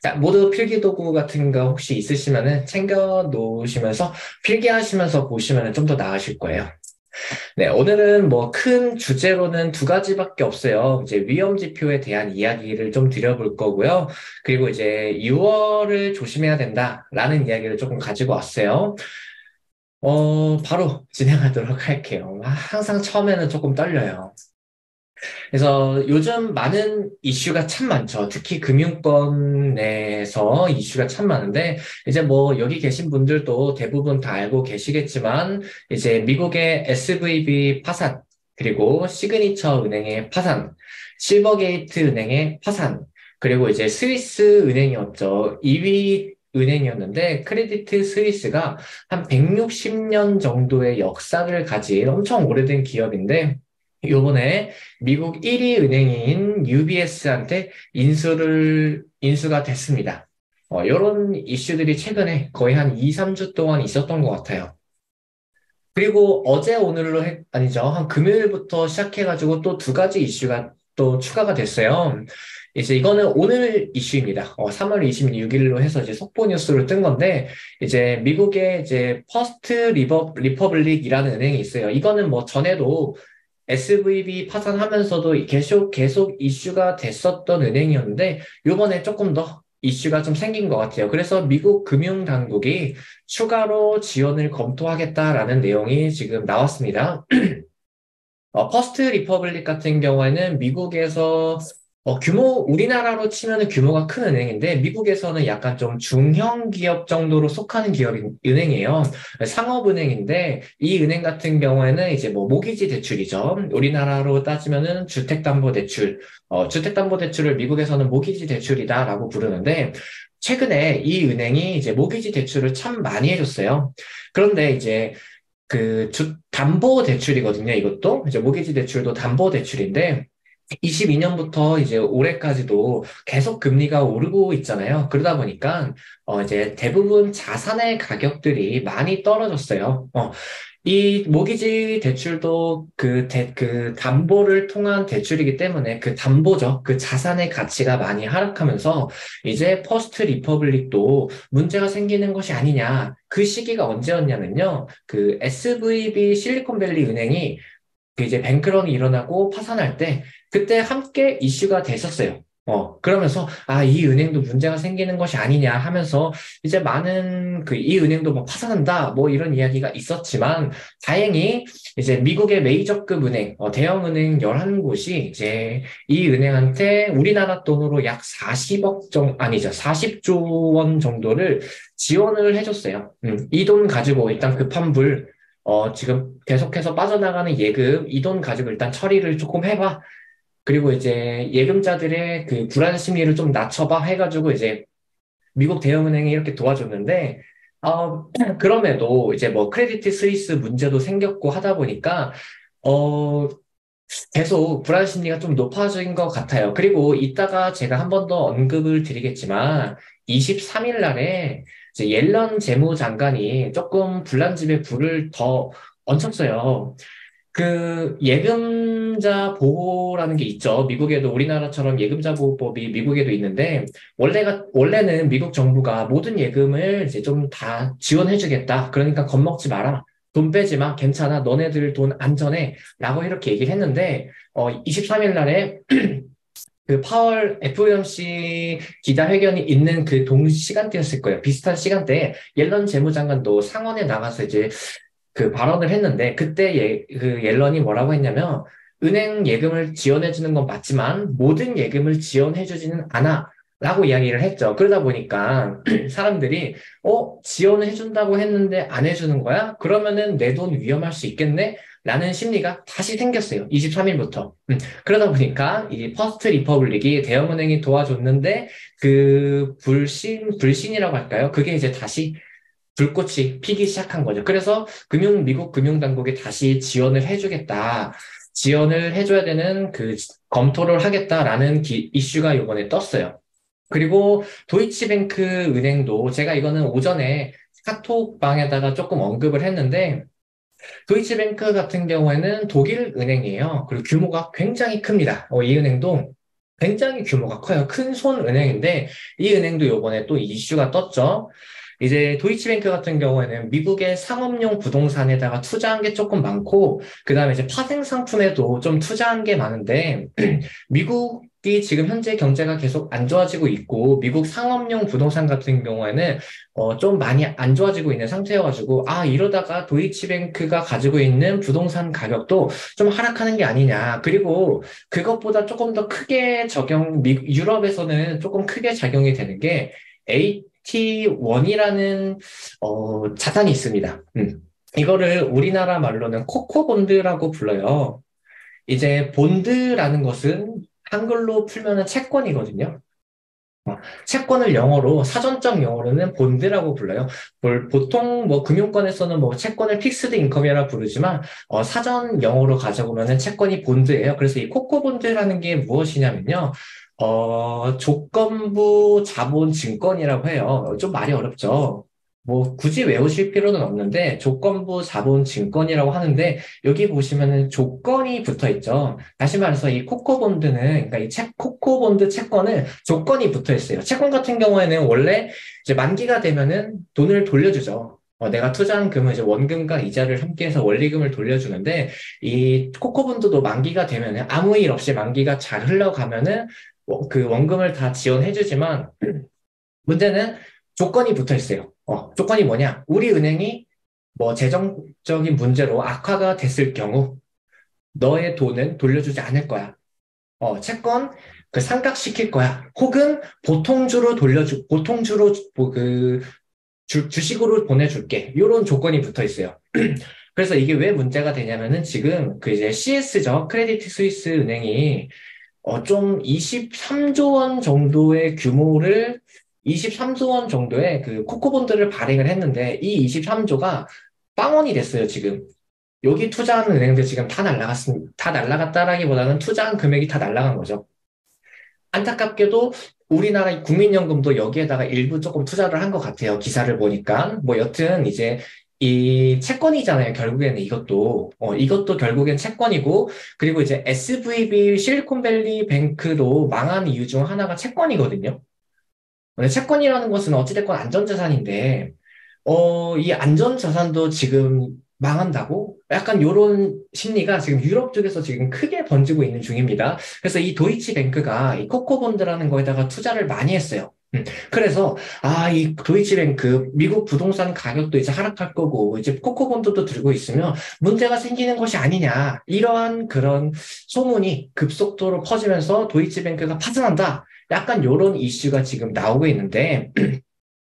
자, 모두 필기도구 같은 거 혹시 있으시면은 챙겨 놓으시면서 필기하시면서 보시면은 좀 더 나으실 거예요. 네, 오늘은 뭐 큰 주제로는 두 가지밖에 없어요. 이제 위험 지표에 대한 이야기를 좀 드려볼 거고요. 그리고 이제 6월을 조심해야 된다라는 이야기를 조금 가지고 왔어요. 바로 진행하도록 할게요. 항상 처음에는 조금 떨려요. 그래서 요즘 많은 이슈가 참 많죠. 특히 금융권에서 이슈가 참 많은데, 이제 뭐 여기 계신 분들도 대부분 다 알고 계시겠지만, 이제 미국의 SVB 파산, 그리고 시그니처 은행의 파산, 실버게이트 은행의 파산, 그리고 이제 스위스 은행이었죠. 2위 은행이었는데, 크레디트 스위스가 한 160년 정도의 역사를 가진 엄청 오래된 기업인데, 요번에 미국 1위 은행인 UBS한테 인수가 됐습니다. 이런 이슈들이 최근에 거의 한 2, 3주 동안 있었던 것 같아요. 그리고 어제 오늘로 아니죠. 한 금요일부터 시작해가지고 또 두 가지 이슈가 또 추가가 됐어요. 이제 이거는 오늘 이슈입니다. 3월 26일로 해서 이제 속보 뉴스로 뜬 건데, 이제 미국의 이제 퍼스트 리퍼블릭이라는 은행이 있어요. 이거는 뭐 전에도 SVB 파산하면서도 계속 이슈가 됐었던 은행이었는데, 요번에 조금 더 이슈가 좀 생긴 것 같아요. 그래서 미국 금융당국이 추가로 지원을 검토하겠다라는 내용이 지금 나왔습니다. 퍼스트 리퍼블릭 같은 경우에는 미국에서 우리나라로 치면 규모가 큰 은행인데, 미국에서는 약간 좀 중형 기업 정도로 속하는 은행이에요. 상업은행인데, 이 은행 같은 경우에는 이제 뭐 모기지 대출이죠. 우리나라로 따지면은 주택담보대출. 주택담보대출을 미국에서는 모기지 대출이다라고 부르는데, 최근에 이 은행이 이제 모기지 대출을 참 많이 해줬어요. 그런데 이제 담보 대출이거든요, 이것도. 이제 모기지 대출도 담보 대출인데, 22년부터 이제 올해까지도 계속 금리가 오르고 있잖아요. 그러다 보니까, 이제 대부분 자산의 가격들이 많이 떨어졌어요. 이 모기지 대출도 그 담보를 통한 대출이기 때문에 그 담보죠. 그 자산의 가치가 많이 하락하면서 이제 퍼스트 리퍼블릭도 문제가 생기는 것이 아니냐. 그 시기가 언제였냐면요. 그 SVB 실리콘밸리 은행이 그 이제 뱅크런이 일어나고 파산할 때 그때 함께 이슈가 됐었어요. 그러면서 이 은행도 문제가 생기는 것이 아니냐 하면서 이제 많은 이 은행도 뭐 파산한다 뭐 이런 이야기가 있었지만 다행히 이제 미국의 메이저급 은행, 대형 은행 11곳이 이제 이 은행한테 우리나라 돈으로 약 40억 아니죠. 40조 원 정도를 지원을 해줬어요. 이 돈 가지고 일단 급한 불 지금 계속해서 빠져나가는 예금, 이 돈 가지고 일단 처리를 조금 해봐. 그리고 이제 예금자들의 그 불안 심리를 좀 낮춰봐 해가지고 이제 미국 대형은행이 이렇게 도와줬는데, 그럼에도 이제 뭐 크레디트 스위스 문제도 생겼고 하다 보니까, 어, 계속 불안 심리가 좀 높아진 것 같아요. 그리고 이따가 제가 한 번 더 언급을 드리겠지만, 23일 날에 이제 옐런 재무장관이 조금 불난집에 불을 더 얹혔어요. 그 예금자 보호라는 게 있죠. 미국에도 우리나라처럼 예금자 보호법이 미국에도 있는데 원래는 미국 정부가 모든 예금을 이제 좀 다 지원해주겠다. 그러니까 겁먹지 마라. 돈 빼지 마. 괜찮아. 너네들 돈 안전해. 라고 이렇게 얘기를 했는데 23일 날에 그 파월 FOMC 기자회견이 있는 그 동시간대였을 거예요. 비슷한 시간대에 옐런 재무장관도 상원에 나가서 이제 그 발언을 했는데 그때 그 옐런이 뭐라고 했냐면 은행 예금을 지원해 주는 건 맞지만 모든 예금을 지원해 주지는 않아 라고 이야기를 했죠. 그러다 보니까 사람들이 지원을 해준다고 했는데 안 해주는 거야? 그러면은 내 돈 위험할 수 있겠네? 라는 심리가 다시 생겼어요. 23일부터. 그러다 보니까 이 퍼스트 리퍼블릭이 대형은행이 도와줬는데 그 불신이라고 할까요? 그게 이제 다시 불꽃이 피기 시작한 거죠. 그래서 미국 금융당국이 다시 지원을 해주겠다. 지원을 해줘야 되는 검토를 하겠다라는 이슈가 이번에 떴어요. 그리고 도이치뱅크 은행도 제가 이거는 오전에 카톡방에다가 조금 언급을 했는데 도이치뱅크 같은 경우에는 독일 은행이에요. 그리고 규모가 굉장히 큽니다. 이 은행도 굉장히 규모가 커요. 큰 손은행인데 이 은행도 요번에 또 이슈가 떴죠. 이제 도이치뱅크 같은 경우에는 미국의 상업용 부동산에다가 투자한 게 조금 많고, 그 다음에 이제 파생 상품에도 좀 투자한 게 많은데, 미국이 지금 현재 경제가 계속 안 좋아지고 있고, 미국 상업용 부동산 같은 경우에는 좀 많이 안 좋아지고 있는 상태여가지고, 아, 이러다가 도이치뱅크가 가지고 있는 부동산 가격도 좀 하락하는 게 아니냐. 그리고 그것보다 조금 더 크게 유럽에서는 조금 크게 작용이 되는 게, AT1이라는 자산이 있습니다. 이거를 우리나라 말로는 코코본드라고 불러요. 이제 본드라는 것은 한글로 풀면은 채권이거든요. 채권을 영어로 사전적 영어로는 본드라고 불러요. 보통 뭐 금융권에서는 뭐 채권을 픽스드 인컴이라 부르지만 사전 영어로 가져보면은 채권이 본드예요. 그래서 이 코코본드라는 게 무엇이냐면요. 조건부 자본 증권이라고 해요. 좀 말이 어렵죠. 뭐 굳이 외우실 필요는 없는데 조건부 자본 증권이라고 하는데 여기 보시면은 조건이 붙어 있죠. 다시 말해서 이 코코본드는 그러니까 이 코코본드 채권은 조건이 붙어 있어요. 채권 같은 경우에는 원래 이제 만기가 되면은 돈을 돌려주죠. 내가 투자한 금은 이제 원금과 이자를 함께해서 원리금을 돌려주는데 이 코코본드도 만기가 되면은 아무 일 없이 만기가 잘 흘러가면은 그 원금을 다 지원해주지만 문제는 조건이 붙어 있어요. 조건이 뭐냐? 우리 은행이 뭐 재정적인 문제로 악화가 됐을 경우 너의 돈은 돌려주지 않을 거야. 채권 그 상각시킬 거야. 혹은 보통주로 뭐그 주식으로 보내줄게. 이런 조건이 붙어 있어요. 그래서 이게 왜 문제가 되냐면은 지금 그 이제 CS죠. 크레디트 스위스 은행이 좀 23조 원 정도의 규모를 23조 원 정도의 그 코코본드를 발행을 했는데 이 23조가 빵원이 됐어요, 지금. 여기 투자하는 은행들 지금 다 날라갔다라기보다는 투자한 금액이 다 날라간 거죠. 안타깝게도 우리나라 국민연금도 여기에다가 일부 조금 투자를 한 것 같아요. 기사를 보니까. 뭐 여튼 이제 이 채권이잖아요. 결국에는 이것도 결국엔 채권이고, 그리고 이제 SVB 실리콘밸리 뱅크도 망한 이유 중 하나가 채권이거든요. 근데 채권이라는 것은 어찌됐건 안전자산인데, 이 안전자산도 지금 망한다고? 약간 요런 심리가 지금 유럽 쪽에서 지금 크게 번지고 있는 중입니다. 그래서 이 도이치뱅크가 이 코코본드라는 거에다가 투자를 많이 했어요. 그래서, 이 도이치뱅크, 미국 부동산 가격도 이제 하락할 거고, 이제 코코본드도 들고 있으면 문제가 생기는 것이 아니냐. 이러한 그런 소문이 급속도로 퍼지면서 도이치뱅크가 파산한다. 약간 요런 이슈가 지금 나오고 있는데,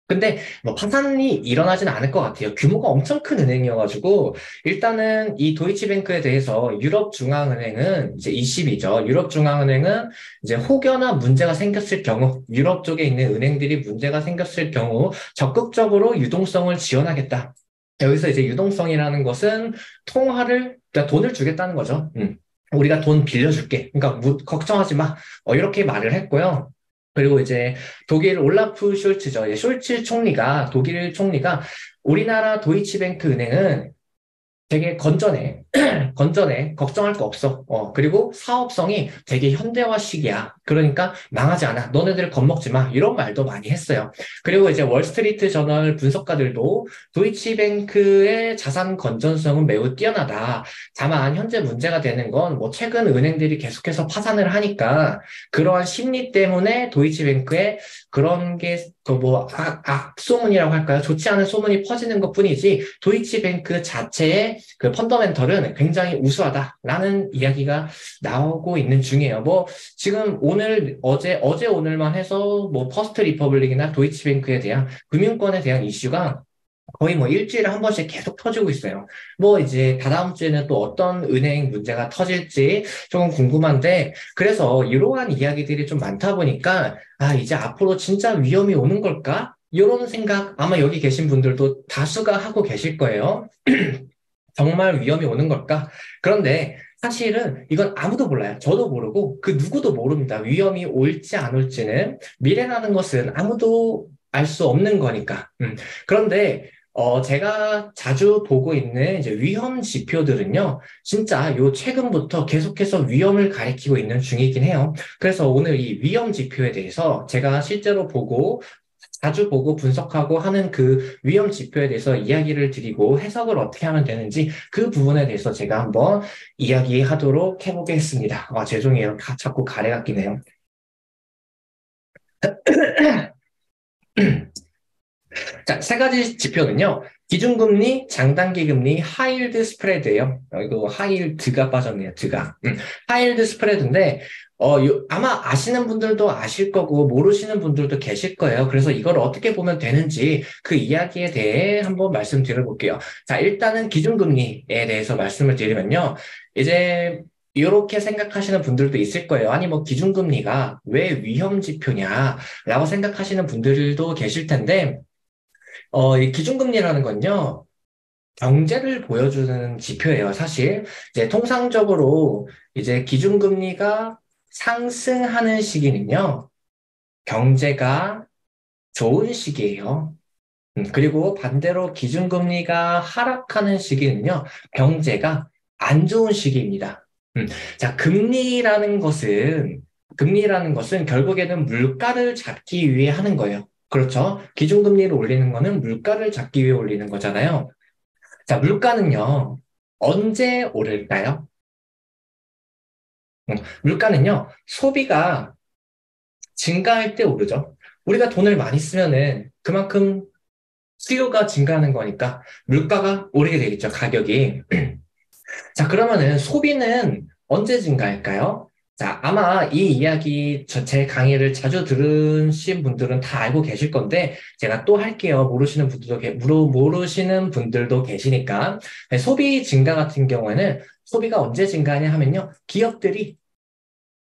근데 뭐 파산이 일어나지는 않을 것 같아요. 규모가 엄청 큰 은행이어가지고 일단은 이 도이치뱅크에 대해서 유럽중앙은행은 이제 ECB죠. 유럽중앙은행은 이제 혹여나 문제가 생겼을 경우 유럽 쪽에 있는 은행들이 문제가 생겼을 경우 적극적으로 유동성을 지원하겠다. 여기서 이제 유동성이라는 것은 그러니까 돈을 주겠다는 거죠. 우리가 돈 빌려줄게. 그러니까 걱정하지 마. 이렇게 말을 했고요. 그리고 이제 독일 올라프 숄츠죠. 숄츠 총리가, 독일 총리가 우리나라 도이치뱅크 은행은 되게 건전해. 건전해. 걱정할 거 없어. 그리고 사업성이 되게 현대화식이야. 그러니까 망하지 않아. 너네들 겁먹지 마. 이런 말도 많이 했어요. 그리고 이제 월스트리트 저널 분석가들도 도이치뱅크의 자산 건전성은 매우 뛰어나다. 다만 현재 문제가 되는 건 뭐 최근 은행들이 계속해서 파산을 하니까 그러한 심리 때문에 도이치뱅크에 그런 게 그 뭐 악소문이라고 할까요? 좋지 않은 소문이 퍼지는 것뿐이지 도이치뱅크 자체의 그 펀더멘털은 굉장히 우수하다라는 이야기가 나오고 있는 중이에요. 뭐 지금 어제 오늘만 해서 뭐 퍼스트 리퍼블릭이나 도이치뱅크에 대한 금융권에 대한 이슈가 거의 뭐 일주일에 한 번씩 계속 터지고 있어요. 뭐 이제 다다음 주에는 또 어떤 은행 문제가 터질지 조금 궁금한데, 그래서 이러한 이야기들이 좀 많다 보니까 이제 앞으로 진짜 위험이 오는 걸까? 이런 생각 아마 여기 계신 분들도 다수가 하고 계실 거예요. 정말 위험이 오는 걸까? 그런데 사실은 이건 아무도 몰라요. 저도 모르고 그 누구도 모릅니다. 위험이 올지 안 올지는 미래라는 것은 아무도 알 수 없는 거니까. 그런데 제가 자주 보고 있는 이제 위험 지표들은요, 진짜 요 최근부터 계속해서 위험을 가리키고 있는 중이긴 해요. 그래서 오늘 이 위험 지표에 대해서 제가 실제로 보고, 자주 보고 분석하고 하는 그 위험 지표에 대해서 이야기를 드리고 해석을 어떻게 하면 되는지 그 부분에 대해서 제가 한번 이야기하도록 해보겠습니다. 죄송해요. 자꾸 가래가 끼네요. 자, 세 가지 지표는요. 기준금리, 장단기금리, 하이힐드 스프레드예요. 이거 하이힐드가 빠졌네요. 드가. 하이힐드 스프레드인데 아마 아시는 분들도 아실 거고 모르시는 분들도 계실 거예요. 그래서 이걸 어떻게 보면 되는지 그 이야기에 대해 한번 말씀드려볼게요. 자, 일단은 기준금리에 대해서 말씀을 드리면요. 이제 이렇게 생각하시는 분들도 있을 거예요. 아니, 뭐, 기준금리가 왜 위험 지표냐라고 생각하시는 분들도 계실 텐데, 이 기준금리라는 건요, 경제를 보여주는 지표예요, 사실. 이제 통상적으로 이제 기준금리가 상승하는 시기는요, 경제가 좋은 시기예요. 그리고 반대로 기준금리가 하락하는 시기는요, 경제가 안 좋은 시기입니다. 자, 금리라는 것은 결국에는 물가를 잡기 위해 하는 거예요. 그렇죠? 기준금리를 올리는 거는 물가를 잡기 위해 올리는 거잖아요. 자, 물가는요, 언제 오를까요? 물가는요, 소비가 증가할 때 오르죠. 우리가 돈을 많이 쓰면은 그만큼 수요가 증가하는 거니까 물가가 오르게 되겠죠, 가격이. 자, 그러면은 소비는 언제 증가할까요? 자, 아마 이 이야기 제 강의를 자주 들으신 분들은 다 알고 계실 건데 제가 또 할게요. 모르시는 분들도 계시니까. 네, 소비 증가 같은 경우에는 소비가 언제 증가하냐 하면요. 기업들이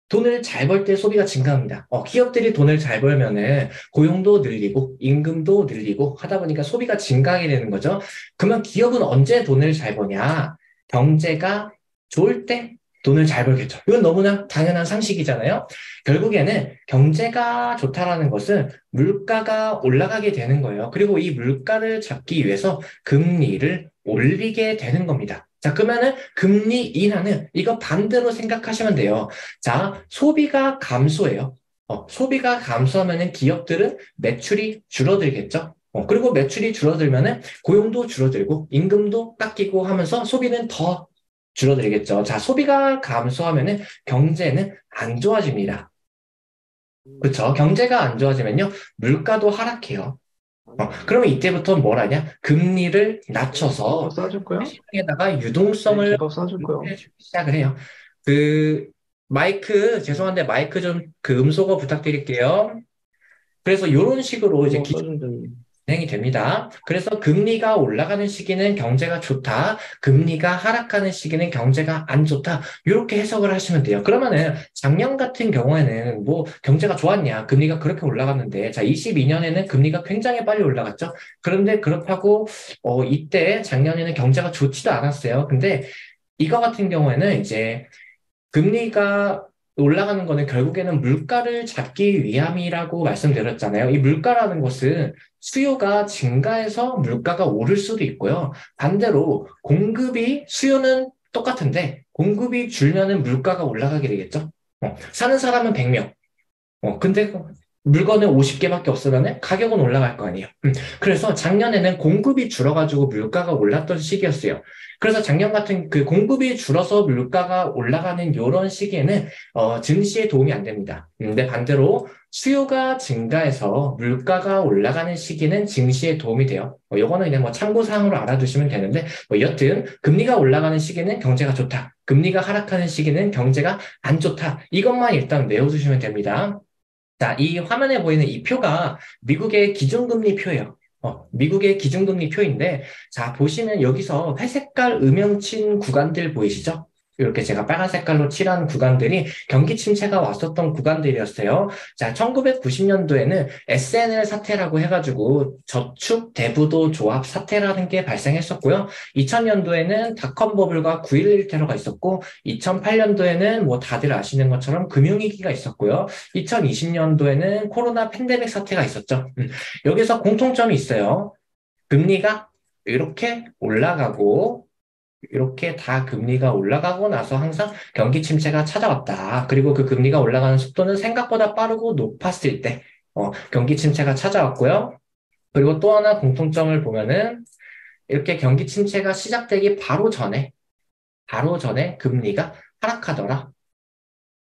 돈을 잘 벌 때 소비가 증가합니다. 기업들이 돈을 잘 벌면은 고용도 늘리고 임금도 늘리고 하다 보니까 소비가 증가하게 되는 거죠. 그러면 기업은 언제 돈을 잘 버냐? 경제가 좋을 때 돈을 잘 벌겠죠. 이건 너무나 당연한 상식이잖아요. 결국에는 경제가 좋다라는 것은 물가가 올라가게 되는 거예요. 그리고 이 물가를 잡기 위해서 금리를 올리게 되는 겁니다. 자, 그러면은 금리 인하는 이거 반대로 생각하시면 돼요. 자, 소비가 감소해요. 소비가 감소하면은 기업들은 매출이 줄어들겠죠. 그리고 매출이 줄어들면은 고용도 줄어들고 임금도 깎이고 하면서 소비는 더 줄어들겠죠. 자, 소비가 감소하면은 경제는 안 좋아집니다. 그렇죠? 경제가 안 좋아지면요, 물가도 하락해요. 그러면 이때부터 뭘 하냐? 금리를 김밥 낮춰서 싸줄 거야? 시장에다가 네, 유동성을 김밥 싸줄 거야. 주기 시작을 해요. 그 죄송한데 마이크 좀 그 음소거 부탁드릴게요. 그래서 이런 식으로 이제 김밥 싸준다니. 진행이 됩니다. 그래서 금리가 올라가는 시기는 경제가 좋다. 금리가 하락하는 시기는 경제가 안 좋다. 이렇게 해석을 하시면 돼요. 그러면은 작년 같은 경우에는 뭐 경제가 좋았냐? 금리가 그렇게 올라갔는데 자, 22년에는 금리가 굉장히 빨리 올라갔죠. 그런데 그렇다고 이때 작년에는 경제가 좋지도 않았어요. 근데 이거 같은 경우에는 이제 금리가 올라가는 거는 결국에는 물가를 잡기 위함이라고 말씀드렸잖아요. 이 물가라는 것은 수요가 증가해서 물가가 오를 수도 있고요. 반대로 수요는 똑같은데 공급이 줄면은 물가가 올라가게 되겠죠. 사는 사람은 100명. 근데 물건은 50개밖에 없으면 가격은 올라갈 거 아니에요. 그래서 작년에는 공급이 줄어가지고 물가가 올랐던 시기였어요. 그래서 작년 같은 그 공급이 줄어서 물가가 올라가는 이런 시기에는 증시에 도움이 안 됩니다. 근데 반대로 수요가 증가해서 물가가 올라가는 시기는 증시에 도움이 돼요. 요거는 그냥 뭐 참고사항으로 알아두시면 되는데 여튼 금리가 올라가는 시기는 경제가 좋다. 금리가 하락하는 시기는 경제가 안 좋다. 이것만 일단 외워두시면 됩니다. 자, 이 화면에 보이는 이 표가 미국의 기준금리 표예요. 미국의 기준금리 표인데, 자, 보시면 여기서 회색깔 음영친 구간들 보이시죠? 이렇게 제가 빨간 색깔로 칠한 구간들이 경기 침체가 왔었던 구간들이었어요. 자, 1990년도에는 SNL 사태라고 해가지고 저축 대부도 조합 사태라는 게 발생했었고요. 2000년도에는 닷컴 버블과 9.11 테러가 있었고, 2008년도에는 뭐 다들 아시는 것처럼 금융위기가 있었고요. 2020년도에는 코로나 팬데믹 사태가 있었죠. 여기서 공통점이 있어요. 금리가 이렇게 올라가고 이렇게 다 금리가 올라가고 나서 항상 경기 침체가 찾아왔다. 그리고 그 금리가 올라가는 속도는 생각보다 빠르고 높았을 때 경기 침체가 찾아왔고요. 그리고 또 하나 공통점을 보면은 이렇게 경기 침체가 시작되기 바로 전에 금리가 하락하더라.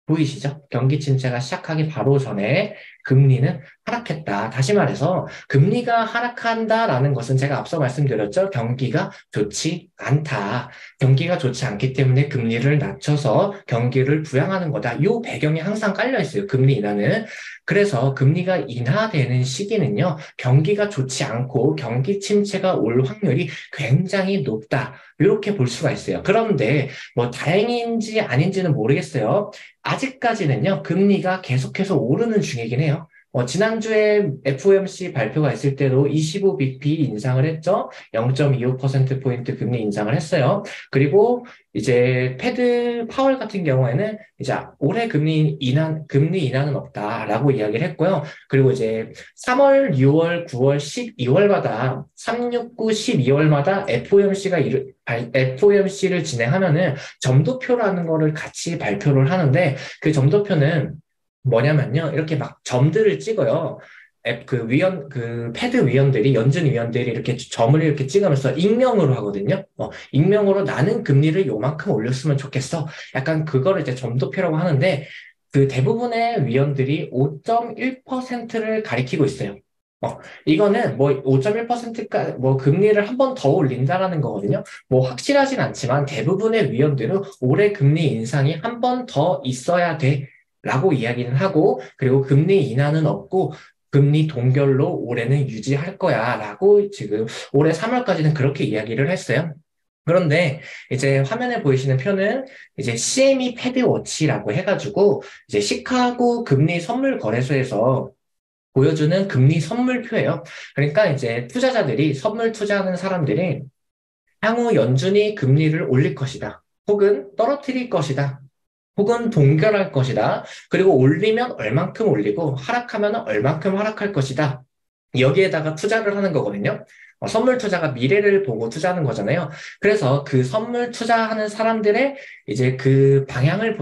보이시죠? 경기 침체가 시작하기 바로 전에 금리는 하락했다. 다시 말해서 금리가 하락한다라는 것은 제가 앞서 말씀드렸죠. 경기가 좋지 않다. 경기가 좋지 않기 때문에 금리를 낮춰서 경기를 부양하는 거다. 이 배경이 항상 깔려 있어요. 금리 인하는. 그래서 금리가 인하되는 시기는요. 경기가 좋지 않고 경기 침체가 올 확률이 굉장히 높다. 이렇게 볼 수가 있어요. 그런데 뭐 다행인지 아닌지는 모르겠어요. 아직까지는요, 금리가 계속해서 오르는 중이긴 해요. 지난주에 FOMC 발표가 있을 때도 25bp 인상을 했죠. 0.25%포인트 금리 인상을 했어요. 그리고 이제 패드 파월 같은 경우에는 이제 올해 금리 인하는 없다라고 이야기를 했고요. 그리고 이제 3월, 6월, 9월, 12월마다 3, 6, 9, 12월마다 FOMC를 진행하면은 점도표라는 거를 같이 발표를 하는데 그 점도표는 뭐냐면요. 이렇게 막 점들을 찍어요. 패드 위원들이, 연준 위원들이 이렇게 점을 이렇게 찍으면서 익명으로 하거든요. 익명으로 나는 금리를 요만큼 올렸으면 좋겠어. 약간 그거를 이제 점도표라고 하는데, 그 대부분의 위원들이 5.1%를 가리키고 있어요. 이거는 뭐 5.1%까, 뭐 금리를 한 번 더 올린다라는 거거든요. 뭐 확실하진 않지만 대부분의 위원들은 올해 금리 인상이 한 번 더 있어야 돼. 라고 이야기는 하고, 그리고 금리 인하는 없고, 금리 동결로 올해는 유지할 거야. 라고 지금 올해 3월까지는 그렇게 이야기를 했어요. 그런데 이제 화면에 보이시는 표는 이제 CME 패드워치라고 해가지고, 이제 시카고 금리 선물 거래소에서 보여주는 금리 선물표예요. 그러니까 이제 투자자들이, 선물 투자하는 사람들이 향후 연준이 금리를 올릴 것이다. 혹은 떨어뜨릴 것이다. 혹은 동결할 것이다. 그리고 올리면 얼만큼 올리고 하락하면 얼만큼 하락할 것이다. 여기에다가 투자를 하는 거거든요. 선물 투자가 미래를 보고 투자하는 거잖아요. 그래서 그 선물 투자하는 사람들의 이제 그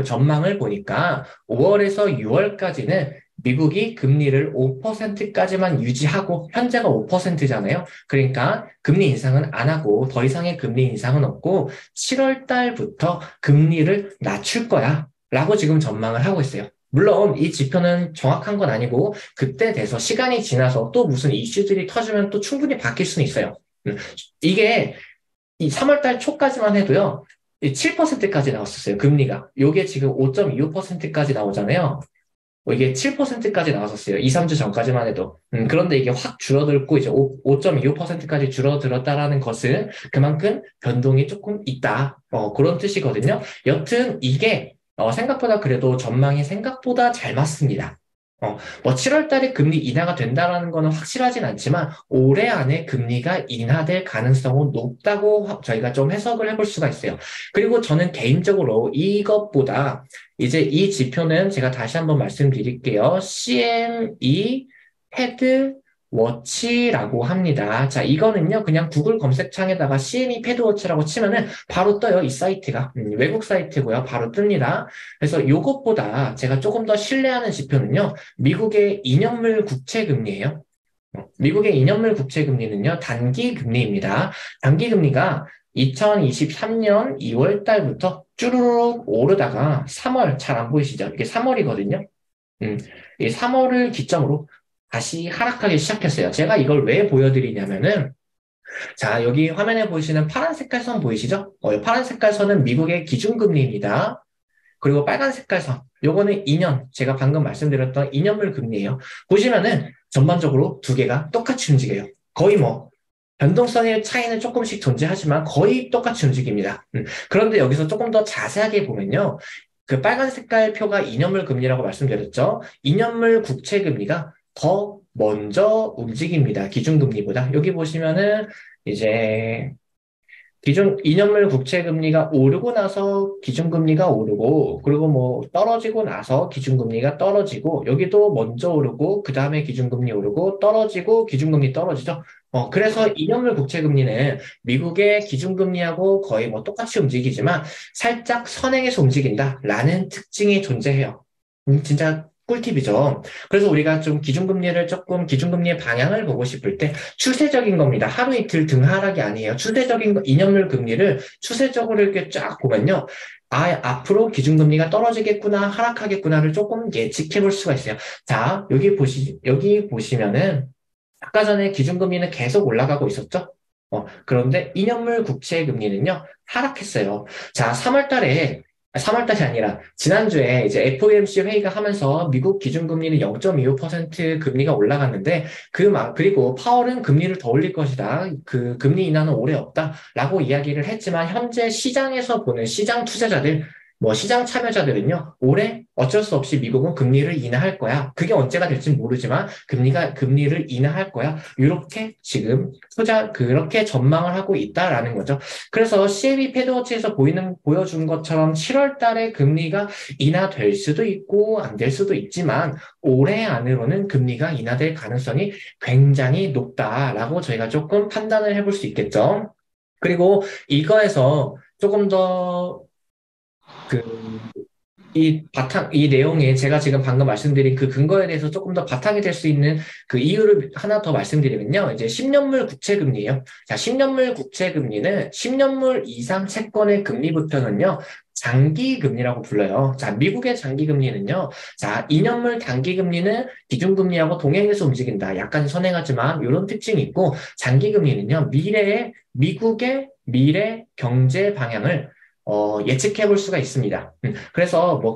전망을 보니까 5월에서 6월까지는 미국이 금리를 5%까지만 유지하고 현재가 5%잖아요. 그러니까 금리 인상은 안 하고 더 이상의 금리 인상은 없고 7월 달부터 금리를 낮출 거야. 라고 지금 전망을 하고 있어요. 물론 이 지표는 정확한 건 아니고 그때 돼서 시간이 지나서 또 무슨 이슈들이 터지면 또 충분히 바뀔 수는 있어요. 이게 이 3월 달 초까지만 해도요. 7%까지 나왔었어요. 금리가. 요게 지금 5.25%까지 나오잖아요. 이게 7%까지 나왔었어요. 2, 3주 전까지만 해도. 그런데 이게 확 줄어들고 이제 5.25%까지 줄어들었다라는 것은 그만큼 변동이 조금 있다. 그런 뜻이거든요. 여튼 이게 생각보다 그래도 전망이 생각보다 잘 맞습니다. 뭐 7월 달에 금리 인하가 된다라는 거는 확실하진 않지만 올해 안에 금리가 인하될 가능성은 높다고 저희가 좀 해석을 해볼 수가 있어요. 그리고 저는 개인적으로 이것보다 이제 이 지표는 제가 다시 한번 말씀드릴게요. CME 패드 워치라고 합니다. 자, 이거는요, 그냥 구글 검색창에다가 CME 패드워치라고 치면은 바로 떠요, 이 사이트가. 외국 사이트고요. 바로 뜹니다. 그래서 이것보다 제가 조금 더 신뢰하는 지표는요, 미국의 2년물 국채 금리예요. 미국의 2년물 국채 금리는요, 단기 금리입니다. 단기 금리가 2023년 2월 달부터 쭈루룩 오르다가 3월, 잘 안 보이시죠? 이게 3월이거든요. 이 3월을 기점으로 다시 하락하기 시작했어요. 제가 이걸 왜 보여드리냐면은, 자, 여기 화면에 보이시는 파란 색깔 선 보이시죠? 파란 색깔 선은 미국의 기준금리입니다. 그리고 빨간 색깔 선, 요거는 2년, 제가 방금 말씀드렸던 2년물 금리예요. 보시면은 전반적으로 두 개가 똑같이 움직여요. 거의 뭐, 변동성의 차이는 조금씩 존재하지만 거의 똑같이 움직입니다. 그런데 여기서 조금 더 자세하게 보면요. 그 빨간 색깔 표가 2년물 금리라고 말씀드렸죠. 2년물 국채 금리가 더 먼저 움직입니다. 기준금리보다. 여기 보시면은 이제 기준 2년물 국채 금리가 오르고 나서 기준금리가 오르고, 그리고 뭐 떨어지고 나서 기준금리가 떨어지고, 여기도 먼저 오르고, 그 다음에 기준금리 오르고, 떨어지고, 기준금리 떨어지죠. 그래서 2년물 국채 금리는 미국의 기준금리하고 거의 뭐 똑같이 움직이지만 살짝 선행해서 움직인다라는 특징이 존재해요. 진짜 꿀팁이죠. 그래서 우리가 좀 기준금리의 방향을 보고 싶을 때 추세적인 겁니다. 하루 이틀 등하락이 아니에요. 추세적인 2년물 금리를 추세적으로 이렇게 쫙 보면요. 앞으로 기준금리가 떨어지겠구나, 하락하겠구나를 조금 예측해 볼 수가 있어요. 자, 여기 보시면은 아까 전에 기준금리는 계속 올라가고 있었죠? 그런데 2년물 국채 금리는요, 하락했어요. 자, 3월 달이 아니라, 지난주에 이제 FOMC 회의가 하면서 미국 기준금리는 0.25% 금리가 올라갔는데, 그리고 파월은 금리를 더 올릴 것이다. 그 금리 인하는 오래 없다라고 이야기를 했지만, 현재 시장에서 보는 시장 투자자들, 뭐 시장 참여자들은요, 올해 어쩔 수 없이 미국은 금리를 인하할 거야. 그게 언제가 될지 모르지만 금리를 인하할 거야. 이렇게 지금 그렇게 전망을 하고 있다라는 거죠. 그래서 CME 패드워치에서 보여준 것처럼 7월 달에 금리가 인하될 수도 있고 안 될 수도 있지만 올해 안으로는 금리가 인하될 가능성이 굉장히 높다라고 저희가 조금 판단을 해볼 수 있겠죠. 그리고 이거에서 조금 더 그 이 내용에 제가 지금 방금 말씀드린 그 근거에 대해서 조금 더 바탕이 될 수 있는 그 이유를 하나 더 말씀드리면요. 이제 10년물 국채금리예요. 자, 10년물 국채금리는 10년물 이상 채권의 금리부터는요. 장기금리라고 불러요. 자, 미국의 장기금리는요. 자, 2년물 단기금리는 기준금리하고 동행해서 움직인다. 약간 선행하지만 이런 특징이 있고 장기금리는요. 미국의 미래 경제 방향을 예측해 볼 수가 있습니다. 그래서 뭐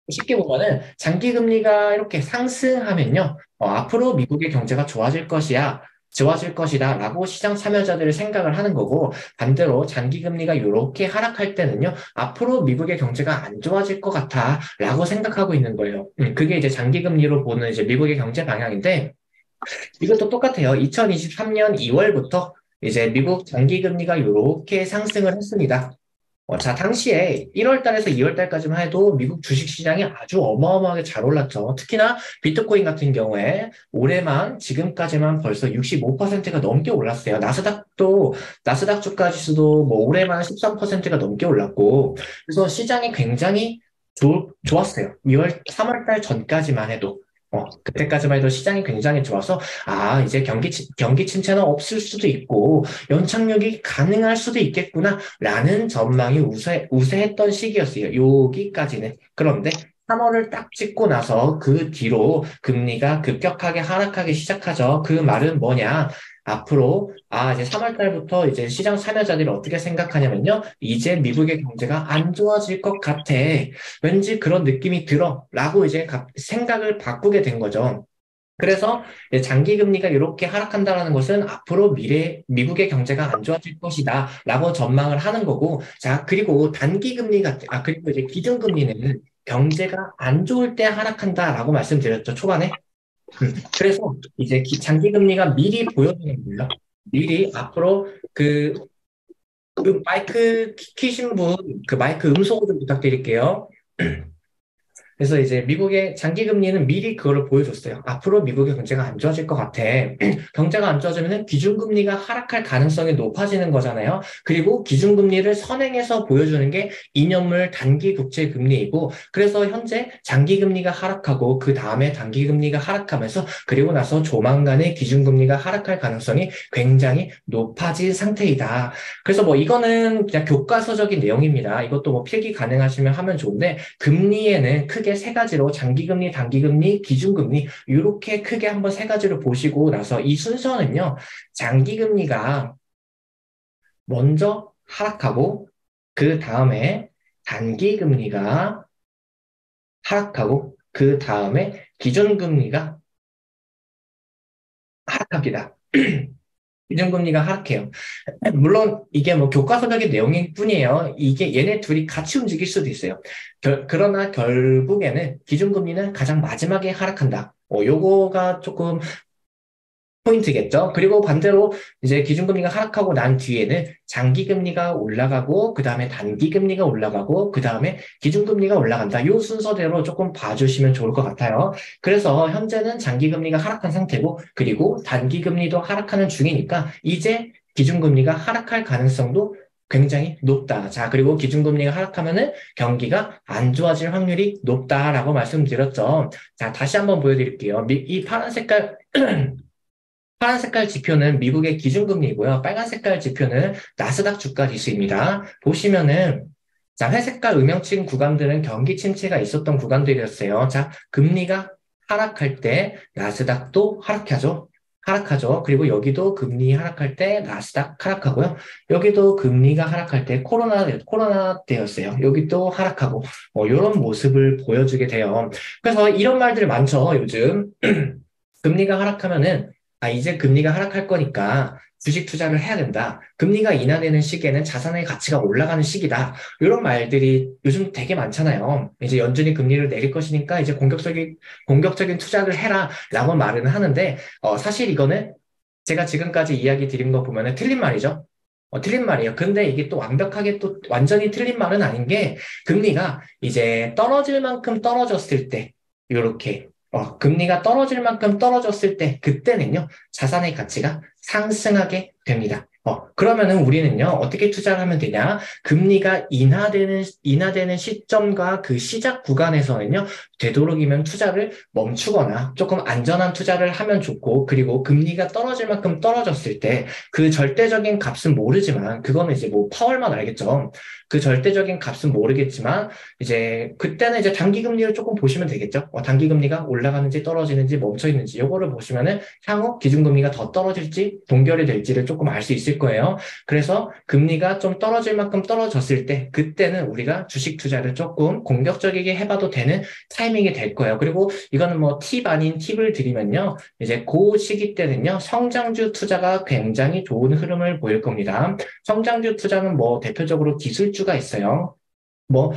쉽게 보면은 장기 금리가 이렇게 상승하면요, 앞으로 미국의 경제가 좋아질 것이다라고 시장 참여자들이 생각을 하는 거고 반대로 장기 금리가 이렇게 하락할 때는요, 앞으로 미국의 경제가 안 좋아질 것 같아라고 생각하고 있는 거예요. 그게 이제 장기 금리로 보는 이제 미국의 경제 방향인데 이것도 똑같아요. 2023년 2월부터 이제 미국 장기 금리가 이렇게 상승을 했습니다. 자, 당시에 1월 달에서 2월 달까지만 해도 미국 주식 시장이 아주 어마어마하게 잘 올랐죠. 특히나 비트코인 같은 경우에 올해만 지금까지만 벌써 65%가 넘게 올랐어요. 나스닥 주가 지수도 뭐 올해만 13%가 넘게 올랐고, 그래서 시장이 굉장히 좋았어요. 3월 달 전까지만 해도. 그때까지만 해도 시장이 굉장히 좋아서, 이제 경기 침체는 없을 수도 있고, 연착륙이 가능할 수도 있겠구나. 라는 전망이 우세했던 시기였어요. 여기까지는. 그런데 3월을 딱 찍고 나서 그 뒤로 금리가 급격하게 하락하기 시작하죠. 그 말은 뭐냐? 앞으로, 이제 3월 달부터 이제 시장 참여자들이 어떻게 생각하냐면요. 이제 미국의 경제가 안 좋아질 것 같아. 왠지 그런 느낌이 들어. 라고 이제 생각을 바꾸게 된 거죠. 그래서 장기 금리가 이렇게 하락한다는 것은 앞으로 미국의 경제가 안 좋아질 것이다 라고 전망을 하는 거고, 자, 그리고 그리고 이제 기준금리는 경제가 안 좋을 때 하락한다라고 말씀드렸죠, 초반에. 그래서 이제 장기 금리가 미리 보여주는 거예요. 미리 앞으로 그 마이크 키신 분, 그 마이크 음소거 좀 부탁드릴게요. 그래서 이제 미국의 장기 금리는 미리 그거를 보여줬어요. 앞으로 미국의 경제가 안 좋아질 것 같아. 경제가 안 좋아지면 기준금리가 하락할 가능성이 높아지는 거잖아요. 그리고 기준금리를 선행해서 보여주는 게 2년물 단기 국채 금리이고, 그래서 현재 장기 금리가 하락하고 그 다음에 단기 금리가 하락하면서 그리고 나서 조만간에 기준금리가 하락할 가능성이 굉장히 높아진 상태이다. 그래서 뭐 이거는 그냥 교과서적인 내용입니다. 이것도 뭐 필기 가능하시면 하면 좋은데 금리에는 크게 세 가지로 장기금리, 단기금리, 기준금리 이렇게 크게 한번 세 가지로 보시고 나서 이 순서는요. 장기금리가 먼저 하락하고 그 다음에 단기금리가 하락하고 그 다음에 기준금리가 하락합니다. 기준금리가 하락해요. 물론 이게 뭐 교과서적인 내용일 뿐이에요. 이게 얘네 둘이 같이 움직일 수도 있어요. 그러나 결국에는 기준금리는 가장 마지막에 하락한다. 요거가 조금 포인트겠죠. 그리고 반대로 이제 기준금리가 하락하고 난 뒤에는 장기금리가 올라가고, 그 다음에 단기금리가 올라가고, 그 다음에 기준금리가 올라간다. 이 순서대로 조금 봐주시면 좋을 것 같아요. 그래서 현재는 장기금리가 하락한 상태고, 그리고 단기금리도 하락하는 중이니까, 이제 기준금리가 하락할 가능성도 굉장히 높다. 자, 그리고 기준금리가 하락하면은 경기가 안 좋아질 확률이 높다라고 말씀드렸죠. 자, 다시 한번 보여드릴게요. 이 파란 색깔 지표는 미국의 기준금리이고요. 빨간 색깔 지표는 나스닥 주가 지수입니다. 보시면은 자, 회색깔 음영친 구간들은 경기 침체가 있었던 구간들이었어요. 자, 금리가 하락할 때 나스닥도 하락하죠. 하락하죠. 그리고 여기도 금리 하락할 때 나스닥 하락하고요. 여기도 금리가 하락할 때 코로나 때였어요. 여기도 하락하고 이런 모습을 보여주게 돼요. 그래서 이런 말들 많죠. 요즘 금리가 하락하면은 이제 금리가 하락할 거니까 주식 투자를 해야 된다. 금리가 인하되는 시기에는 자산의 가치가 올라가는 시기다. 이런 말들이 요즘 되게 많잖아요. 이제 연준이 금리를 내릴 것이니까 이제 공격적인 투자를 해라. 라고 말은 하는데, 사실 이거는 제가 지금까지 이야기 드린 거 보면은 틀린 말이죠. 틀린 말이에요. 근데 이게 또 완벽하게 또 완전히 틀린 말은 아닌 게, 금리가 이제 떨어질 만큼 떨어졌을 때, 요렇게 금리가 떨어질 만큼 떨어졌을 때 그때는요 자산의 가치가 상승하게 됩니다. 그러면은 우리는요 어떻게 투자를 하면 되냐? 금리가 인하되는 시점과 그 시작 구간에서는요 되도록이면 투자를 멈추거나 조금 안전한 투자를 하면 좋고, 그리고 금리가 떨어질 만큼 떨어졌을 때 그 절대적인 값은 모르지만, 그거는 이제 뭐 파월만 알겠죠. 그 절대적인 값은 모르겠지만 이제 그때는 이제 단기 금리를 조금 보시면 되겠죠. 단기 금리가 올라가는지 떨어지는지 멈춰 있는지 요거를 보시면은 향후 기준금리가 더 떨어질지 동결이 될지를 조금 알 수 있을 거예요. 그래서 금리가 좀 떨어질 만큼 떨어졌을 때 그때는 우리가 주식 투자를 조금 공격적이게 해봐도 되는 타이밍이 될 거예요. 그리고 이거는 뭐 팁 아닌 팁을 드리면요. 이제 그 시기 때는요. 성장주 투자가 굉장히 좋은 흐름을 보일 겁니다. 성장주 투자는 뭐 대표적으로 기술주가 있어요. 뭐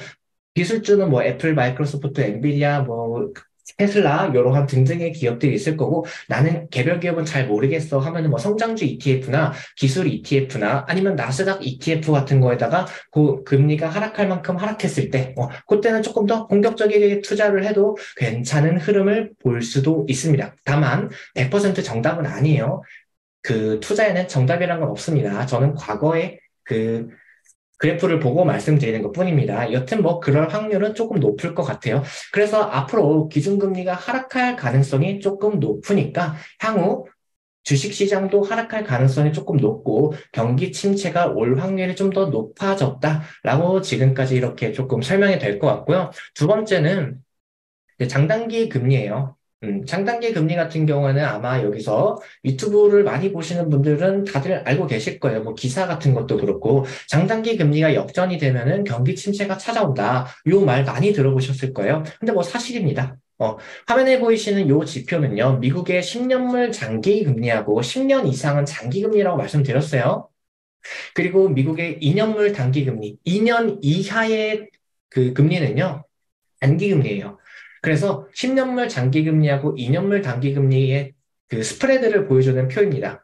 기술주는 뭐 애플, 마이크로소프트, 엔비디아, 뭐 테슬라 이러한 등등의 기업들이 있을 거고, 나는 개별 기업은 잘 모르겠어 하면은 뭐 성장주 ETF나 기술 ETF나 아니면 나스닥 ETF 같은 거에다가 그 금리가 하락할 만큼 하락했을 때 그때는 조금 더 공격적이게 투자를 해도 괜찮은 흐름을 볼 수도 있습니다. 다만 100% 정답은 아니에요. 그 투자에는 정답이란 건 없습니다. 저는 과거에 그 그래프를 보고 말씀드리는 것뿐입니다. 여튼 뭐 그럴 확률은 조금 높을 것 같아요. 그래서 앞으로 기준금리가 하락할 가능성이 조금 높으니까 향후 주식시장도 하락할 가능성이 조금 높고 경기 침체가 올 확률이 좀 더 높아졌다라고 지금까지 이렇게 조금 설명이 될 것 같고요. 두 번째는 장단기 금리예요. 장단기 금리 같은 경우에는 아마 여기서 유튜브를 많이 보시는 분들은 다들 알고 계실 거예요. 뭐 기사 같은 것도 그렇고, 장단기 금리가 역전이 되면은 경기 침체가 찾아온다. 요 말 많이 들어보셨을 거예요. 근데 뭐 사실입니다. 화면에 보이시는 요 지표는요, 미국의 10년물 장기 금리하고 10년 이상은 장기 금리라고 말씀드렸어요. 그리고 미국의 2년물 단기 금리, 2년 이하의 그 금리는요, 단기금리예요. 그래서 10년물 장기금리하고 2년물 단기금리의 그 스프레드를 보여주는 표입니다.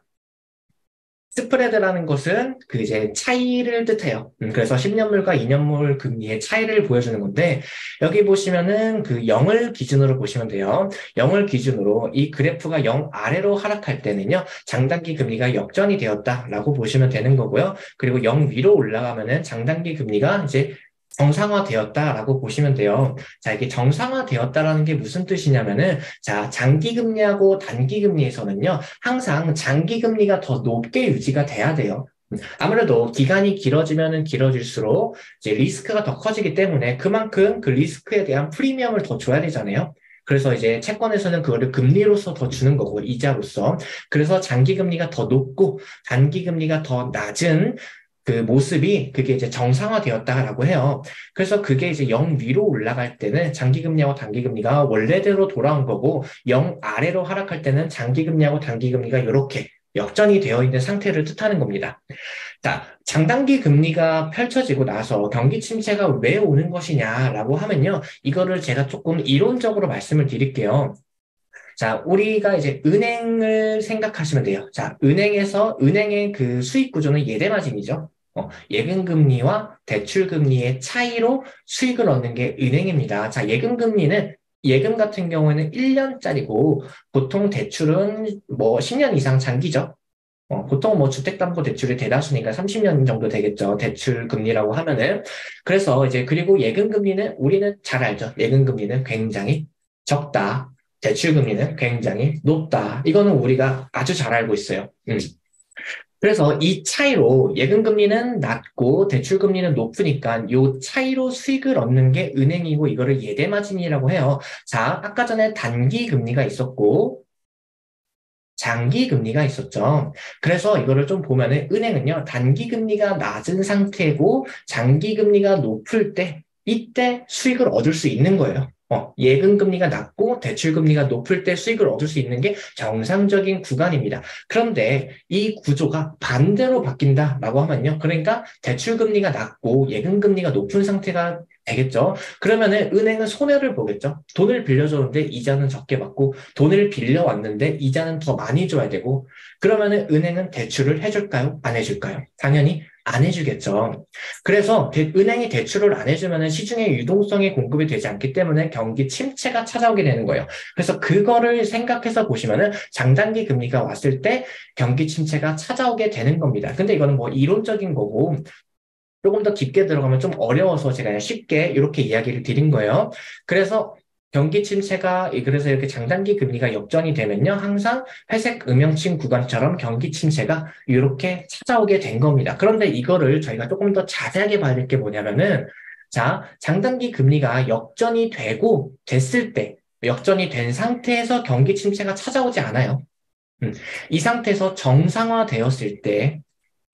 스프레드라는 것은 그 이제 차이를 뜻해요. 그래서 10년물과 2년물 금리의 차이를 보여주는 건데, 여기 보시면은 그 0을 기준으로 보시면 돼요. 0을 기준으로 이 그래프가 0 아래로 하락할 때는요, 장단기 금리가 역전이 되었다라고 보시면 되는 거고요. 그리고 0 위로 올라가면은 장단기 금리가 이제 정상화되었다라고 보시면 돼요. 자, 이게 정상화되었다라는 게 무슨 뜻이냐면은, 자, 장기금리하고 단기금리에서는요, 항상 장기금리가 더 높게 유지가 돼야 돼요. 아무래도 기간이 길어지면은 길어질수록 이제 리스크가 더 커지기 때문에 그만큼 그 리스크에 대한 프리미엄을 더 줘야 되잖아요. 그래서 이제 채권에서는 그거를 금리로서 더 주는 거고, 이자로서. 그래서 장기금리가 더 높고 단기금리가 더 낮은 그 모습이 그게 이제 정상화되었다라고 해요. 그래서 그게 이제 0 위로 올라갈 때는 장기금리하고 단기금리가 원래대로 돌아온 거고, 0 아래로 하락할 때는 장기금리하고 단기금리가 이렇게 역전이 되어 있는 상태를 뜻하는 겁니다. 자, 장단기 금리가 펼쳐지고 나서 경기 침체가 왜 오는 것이냐라고 하면요. 이거를 제가 조금 이론적으로 말씀을 드릴게요. 자, 우리가 이제 은행을 생각하시면 돼요. 자, 은행의 그 수익 구조는 예대마진이죠. 예금금리와 대출금리의 차이로 수익을 얻는 게 은행입니다. 자, 예금 같은 경우에는 1년짜리고, 보통 대출은 뭐 10년 이상 장기죠. 보통 뭐 주택담보대출이 대다수니까 30년 정도 되겠죠. 대출 금리라고 하면은. 그래서 이제 그리고 예금 금리는 우리는 잘 알죠. 예금 금리는 굉장히 적다. 대출 금리는 굉장히 높다. 이거는 우리가 아주 잘 알고 있어요. 그래서 이 차이로 예금 금리는 낮고 대출 금리는 높으니까 이 차이로 수익을 얻는 게 은행이고 이거를 예대 마진이라고 해요. 자, 아까 전에 단기 금리가 있었고 장기 금리가 있었죠. 그래서 이거를 좀 보면은 은행은요, 단기 금리가 낮은 상태고 장기 금리가 높을 때 이때 수익을 얻을 수 있는 거예요. 예금 금리가 낮고 대출 금리가 높을 때 수익을 얻을 수 있는 게 정상적인 구간입니다. 그런데 이 구조가 반대로 바뀐다라고 하면요. 그러니까 대출 금리가 낮고 예금 금리가 높은 상태가 되겠죠. 그러면은 은행은 손해를 보겠죠. 돈을 빌려줬는데 이자는 적게 받고 돈을 빌려왔는데 이자는 더 많이 줘야 되고 그러면은 은행은 대출을 해줄까요? 안 해줄까요? 당연히 안 해주겠죠. 그래서 은행이 대출을 안 해주면은 시중에 유동성이 공급이 되지 않기 때문에 경기 침체가 찾아오게 되는 거예요. 그래서 그거를 생각해서 보시면은 장단기 금리가 왔을 때 경기 침체가 찾아오게 되는 겁니다. 근데 이거는 뭐 이론적인 거고 조금 더 깊게 들어가면 좀 어려워서 제가 그냥 쉽게 이렇게 이야기를 드린 거예요. 그래서 그래서 이렇게 장단기 금리가 역전이 되면요. 항상 회색 음영층 구간처럼 경기 침체가 이렇게 찾아오게 된 겁니다. 그런데 이거를 저희가 조금 더 자세하게 봐야 될 게 뭐냐면은, 자, 장단기 금리가 역전이 된 상태에서 경기 침체가 찾아오지 않아요. 이 상태에서 정상화되었을 때,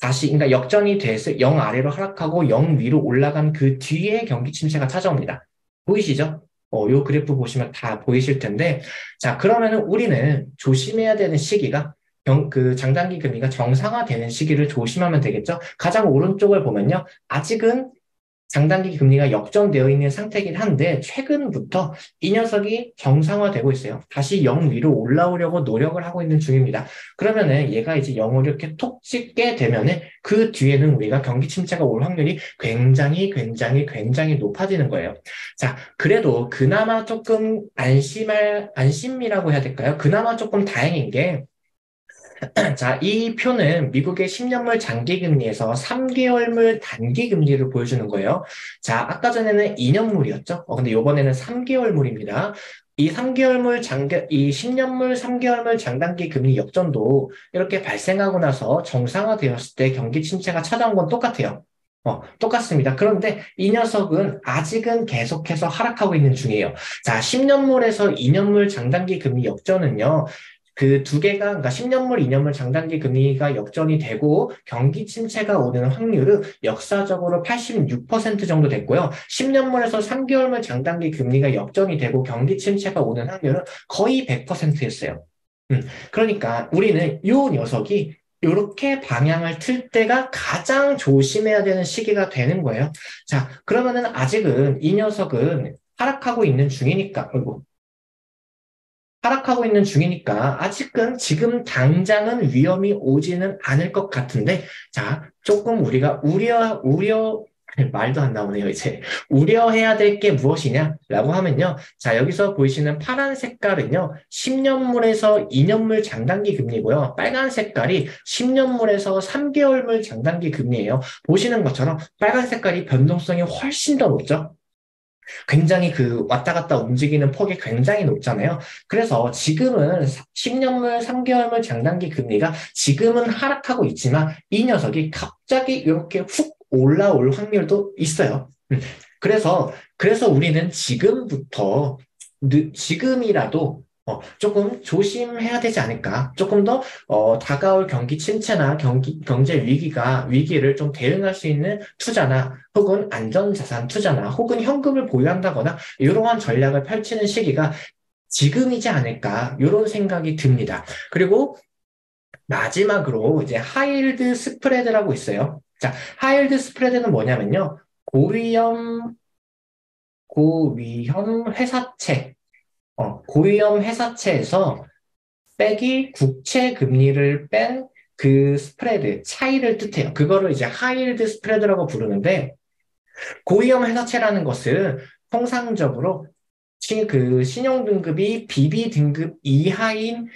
그러니까 역전이 돼서 0 아래로 하락하고 0 위로 올라간 그 뒤에 경기 침체가 찾아옵니다. 보이시죠? 요 그래프 보시면 다 보이실 텐데, 자, 그러면은 우리는 조심해야 되는 시기가 그 장단기 금리가 정상화되는 시기를 조심하면 되겠죠? 가장 오른쪽을 보면요. 아직은 장단기 금리가 역전되어 있는 상태이긴 한데 최근부터 이 녀석이 정상화되고 있어요. 다시 0 위로 올라오려고 노력을 하고 있는 중입니다. 그러면은 얘가 이제 0으로 이렇게 톡 찍게 되면은 그 뒤에는 우리가 경기 침체가 올 확률이 굉장히 높아지는 거예요. 자, 그래도 그나마 조금 안심이라고 해야 될까요? 그나마 조금 다행인 게 자, 이 표는 미국의 10년물 장기금리에서 3개월물 단기금리를 보여주는 거예요. 자, 아까 전에는 2년물이었죠? 근데 이번에는 3개월물입니다. 이 10년물, 3개월물 장단기 금리 역전도 이렇게 발생하고 나서 정상화되었을 때 경기 침체가 찾아온 건 똑같아요. 똑같습니다. 그런데 이 녀석은 아직은 계속해서 하락하고 있는 중이에요. 자, 10년물에서 2년물 장단기 금리 역전은요, 그 두 개가, 그러니까 10년물, 2년물 장단기 금리가 역전이 되고 경기 침체가 오는 확률은 역사적으로 86% 정도 됐고요. 10년물에서 3개월물 장단기 금리가 역전이 되고 경기 침체가 오는 확률은 거의 100%였어요. 그러니까 우리는 이 녀석이 이렇게 방향을 틀 때가 가장 조심해야 되는 시기가 되는 거예요. 자, 그러면은 아직은 이 녀석은 하락하고 있는 중이니까 아직은 지금 당장은 위험이 오지는 않을 것 같은데, 자, 조금 우리가 말도 안 나오네요, 이제. 우려해야 될 게 무엇이냐라고 하면요. 자, 여기서 보이시는 파란 색깔은요, 10년물에서 2년물 장단기 금리고요. 빨간 색깔이 10년물에서 3개월물 장단기 금리예요. 보시는 것처럼 빨간 색깔이 변동성이 훨씬 더 높죠. 굉장히 그 왔다 갔다 움직이는 폭이 굉장히 높잖아요. 그래서 지금은 10년물, 3개월물 장단기 금리가 지금은 하락하고 있지만 이 녀석이 갑자기 이렇게 훅 올라올 확률도 있어요. 그래서 우리는 지금이라도 조금 조심해야 되지 않을까. 조금 더 다가올 경기 침체나 경제 위기를 좀 대응할 수 있는 투자나 혹은 안전자산 투자나 혹은 현금을 보유한다거나 이러한 전략을 펼치는 시기가 지금이지 않을까. 이런 생각이 듭니다. 그리고 마지막으로 이제 하이힐드 스프레드라고 있어요. 자, 하이힐드 스프레드는 뭐냐면요. 고위험 회사채 고위험 회사채에서 빼기 국채 금리를 뺀 그 스프레드, 차이를 뜻해요. 그거를 이제 하이힐드 스프레드라고 부르는데, 고위험 회사채라는 것은 통상적으로 그 신용등급이 BB 등급 이하인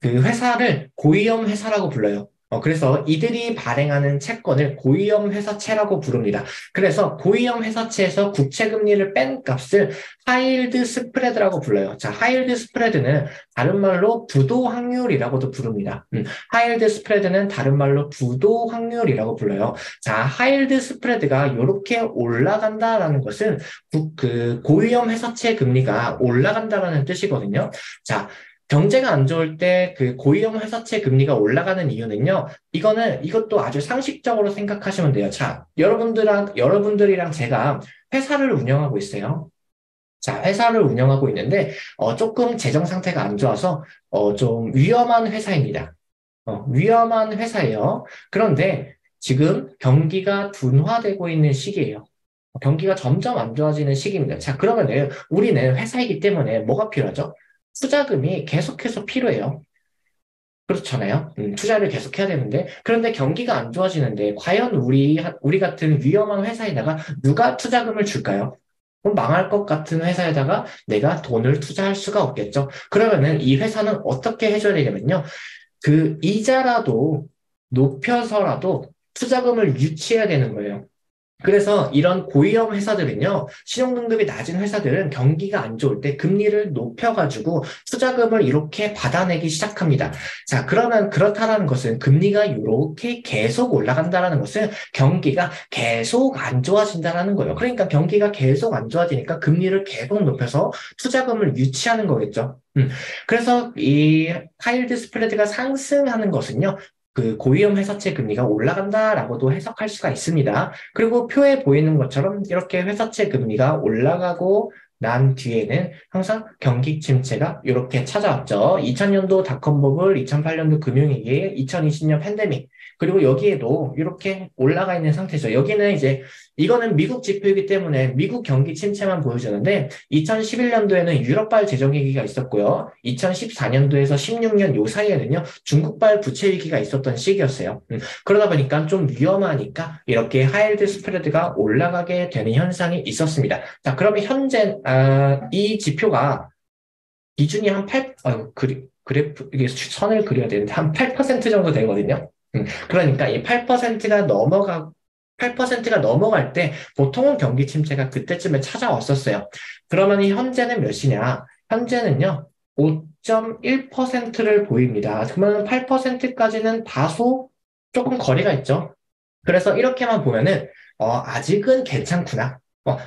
그 회사를 고위험 회사라고 불러요. 그래서 이들이 발행하는 채권을 고위험 회사채라고 부릅니다. 그래서 고위험 회사채에서 국채 금리를 뺀 값을 하이힐드 스프레드라고 불러요. 자, 하이힐드 스프레드는 다른 말로 부도 확률이라고도 부릅니다. 하이힐드 스프레드는 다른 말로 부도 확률이라고 불러요. 자, 하이힐드 스프레드가 이렇게 올라간다라는 것은 그 고위험 회사채 금리가 올라간다라는 뜻이거든요. 자, 경제가 안 좋을 때 그 고위험 회사채 금리가 올라가는 이유는요, 이것도 아주 상식적으로 생각하시면 돼요. 자, 여러분들이랑 제가 회사를 운영하고 있어요. 자, 회사를 운영하고 있는데, 조금 재정 상태가 안 좋아서, 좀 위험한 회사입니다. 위험한 회사예요. 그런데 지금 경기가 둔화되고 있는 시기예요. 경기가 점점 안 좋아지는 시기입니다. 자, 그러면은 우리는 회사이기 때문에 뭐가 필요하죠? 투자금이 계속해서 필요해요. 그렇잖아요. 투자를 계속해야 되는데, 그런데 경기가 안 좋아지는데, 과연 우리 같은 위험한 회사에다가 누가 투자금을 줄까요? 그럼 망할 것 같은 회사에다가 내가 돈을 투자할 수가 없겠죠. 그러면은 이 회사는 어떻게 해줘야 되냐면요. 그 이자라도 높여서라도 투자금을 유치해야 되는 거예요. 그래서 이런 고위험 회사들은요, 신용등급이 낮은 회사들은 경기가 안 좋을 때 금리를 높여가지고 투자금을 이렇게 받아내기 시작합니다. 자, 그러면 그렇다라는 것은 금리가 이렇게 계속 올라간다라는 것은 경기가 계속 안 좋아진다라는 거예요. 그러니까 경기가 계속 안 좋아지니까 금리를 계속 높여서 투자금을 유치하는 거겠죠. 그래서 이 하이힐드 스프레드가 상승하는 것은요, 그 고위험 회사채 금리가 올라간다라고도 해석할 수가 있습니다. 그리고 표에 보이는 것처럼 이렇게 회사채 금리가 올라가고 난 뒤에는 항상 경기 침체가 이렇게 찾아왔죠. 2000년도 닷컴 버블, 2008년도 금융위기, 2020년 팬데믹, 그리고 여기에도 이렇게 올라가 있는 상태죠. 여기는 이제 이거는 미국 지표이기 때문에 미국 경기 침체만 보여주는데 2011년도에는 유럽발 재정위기가 있었고요. 2014년도에서 16년 요 사이에는요. 중국발 부채 위기가 있었던 시기였어요. 그러다 보니까 좀 위험하니까 이렇게 하이힐드 스프레드가 올라가게 되는 현상이 있었습니다. 자, 그러면 현재 이 지표가 기준이 한 8, 그래프, 이게 선을 그려야 되는데 한 8% 정도 되거든요. 그러니까 이 8%가 넘어갈 때 보통은 경기 침체가 그때쯤에 찾아왔었어요. 그러면 현재는 몇이냐? 현재는요, 5.1%를 보입니다. 그러면 8%까지는 다소 조금 거리가 있죠. 그래서 이렇게만 보면은, 아직은 괜찮구나.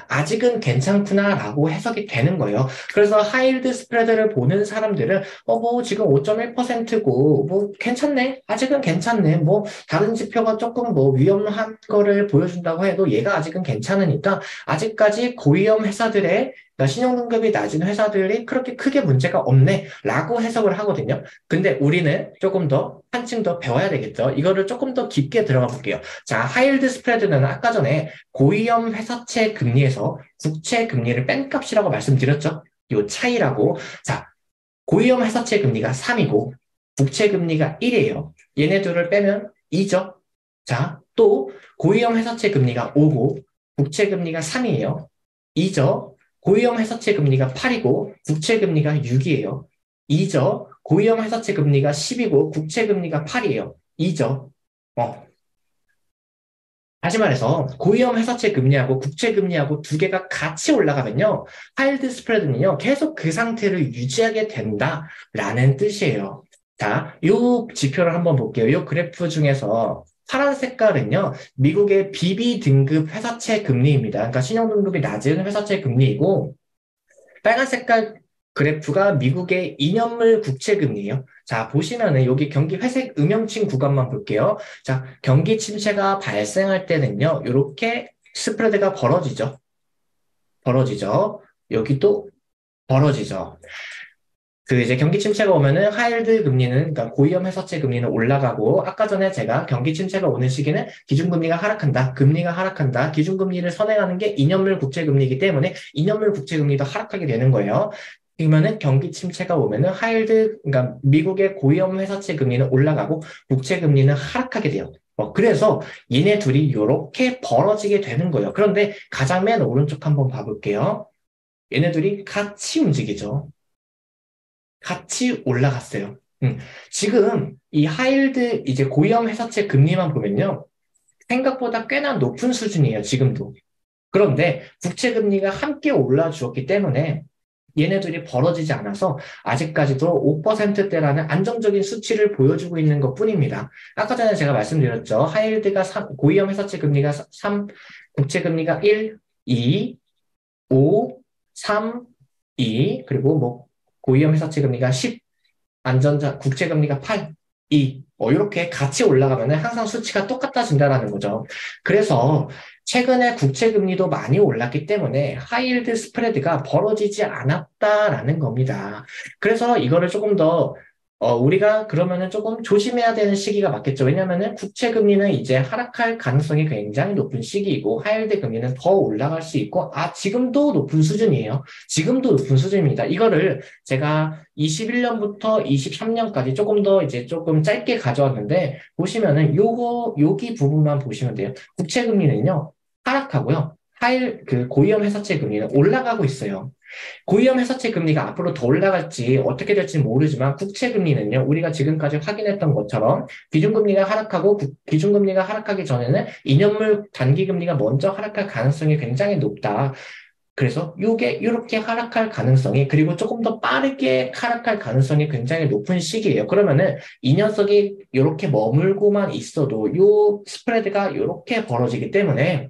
아직은 괜찮구나라고 해석이 되는 거예요. 그래서 하이힐드 스프레드를 보는 사람들은 뭐 지금 5.1%고 뭐 괜찮네. 아직은 괜찮네. 뭐 다른 지표가 조금 뭐 위험한 거를 보여준다고 해도 얘가 아직은 괜찮으니까 아직까지 고위험 회사들의 그러니까 신용등급이 낮은 회사들이 그렇게 크게 문제가 없네 라고 해석을 하거든요. 근데 우리는 조금 더 한층 더 배워야 되겠죠. 이거를 조금 더 깊게 들어가 볼게요. 자, 하이힐드 스프레드는 아까 전에 고위험 회사채 금리에서 국채 금리를 뺀 값이라고 말씀드렸죠. 이 차이라고. 자, 고위험 회사채 금리가 3이고 국채 금리가 1이에요. 얘네 둘을 빼면 2죠. 자, 또 고위험 회사채 금리가 5고 국채 금리가 3이에요. 2죠. 고위험 회사채 금리가 8이고 국채 금리가 6이에요. 2죠. 고위험 회사채 금리가 10이고 국채 금리가 8이에요. 2죠. 다시 말해서 고위험 회사채 금리하고 국채 금리하고 두 개가 같이 올라가면요. 하이힐드 스프레드는요. 계속 그 상태를 유지하게 된다라는 뜻이에요. 자, 이 지표를 한번 볼게요. 이 그래프 중에서 파란 색깔은요. 미국의 BB 등급 회사채 금리입니다. 그러니까 신용등급이 낮은 회사채 금리이고 빨간 색깔 그래프가 미국의 2년물 국채 금리예요. 자, 보시면은 여기 경기 회색 음영층 구간만 볼게요. 자, 경기 침체가 발생할 때는요. 이렇게 스프레드가 벌어지죠. 여기도 벌어지죠. 그 이제 경기 침체가 오면은 하이힐드 금리는 그러니까 고위험 회사채 금리는 올라가고 아까 전에 제가 경기 침체가 오는 시기는 기준금리가 하락한다. 금리가 하락한다. 기준금리를 선행하는 게 2년물 국채 금리이기 때문에 2년물 국채 금리도 하락하게 되는 거예요. 그러면은 경기 침체가 오면은 그러니까 미국의 고위험 회사채 금리는 올라가고 국채 금리는 하락하게 돼요. 그래서 얘네 둘이 이렇게 벌어지게 되는 거예요. 그런데 가장 맨 오른쪽 한번 봐볼게요. 얘네 둘이 같이 움직이죠. 같이 올라갔어요. 지금 이 하이힐드 이제 고위험 회사채 금리만 보면요. 생각보다 꽤나 높은 수준이에요. 지금도. 그런데 국채 금리가 함께 올라주었기 때문에 얘네들이 벌어지지 않아서 아직까지도 5%대라는 안정적인 수치를 보여주고 있는 것 뿐입니다. 아까 전에 제가 말씀드렸죠. 하이힐드가 고위험 회사채 금리가 3, 국채 금리가 1, 2, 5, 3, 2, 그리고 뭐 고위험 회사채 금리가 10, 국채 금리가 8, 2, 이렇게 같이 올라가면 항상 수치가 똑같아진다는 거죠. 그래서 최근에 국채 금리도 많이 올랐기 때문에 하이힐드 스프레드가 벌어지지 않았다라는 겁니다. 그래서 이거를 조금 더 우리가 그러면은 조금 조심해야 되는 시기가 맞겠죠. 왜냐면은 국채 금리는 이제 하락할 가능성이 굉장히 높은 시기이고 하이힐드 금리는 더 올라갈 수 있고 지금도 높은 수준이에요. 지금도 높은 수준입니다. 이거를 제가 21년부터 23년까지 조금 더 이제 조금 짧게 가져왔는데 보시면은 여기 부분만 보시면 돼요. 국채 금리는요 하락하고요. 고위험 회사채 금리는 올라가고 있어요. 고위험 회사채 금리가 앞으로 더 올라갈지 어떻게 될지 모르지만 국채 금리는요, 우리가 지금까지 확인했던 것처럼 기준금리가 하락하고 기준금리가 하락하기 전에는 2년물 단기 금리가 먼저 하락할 가능성이 굉장히 높다. 그래서 이렇게 하락할 가능성이 그리고 조금 더 빠르게 하락할 가능성이 굉장히 높은 시기예요. 그러면은 이 녀석이 이렇게 머물고만 있어도 이 스프레드가 이렇게 벌어지기 때문에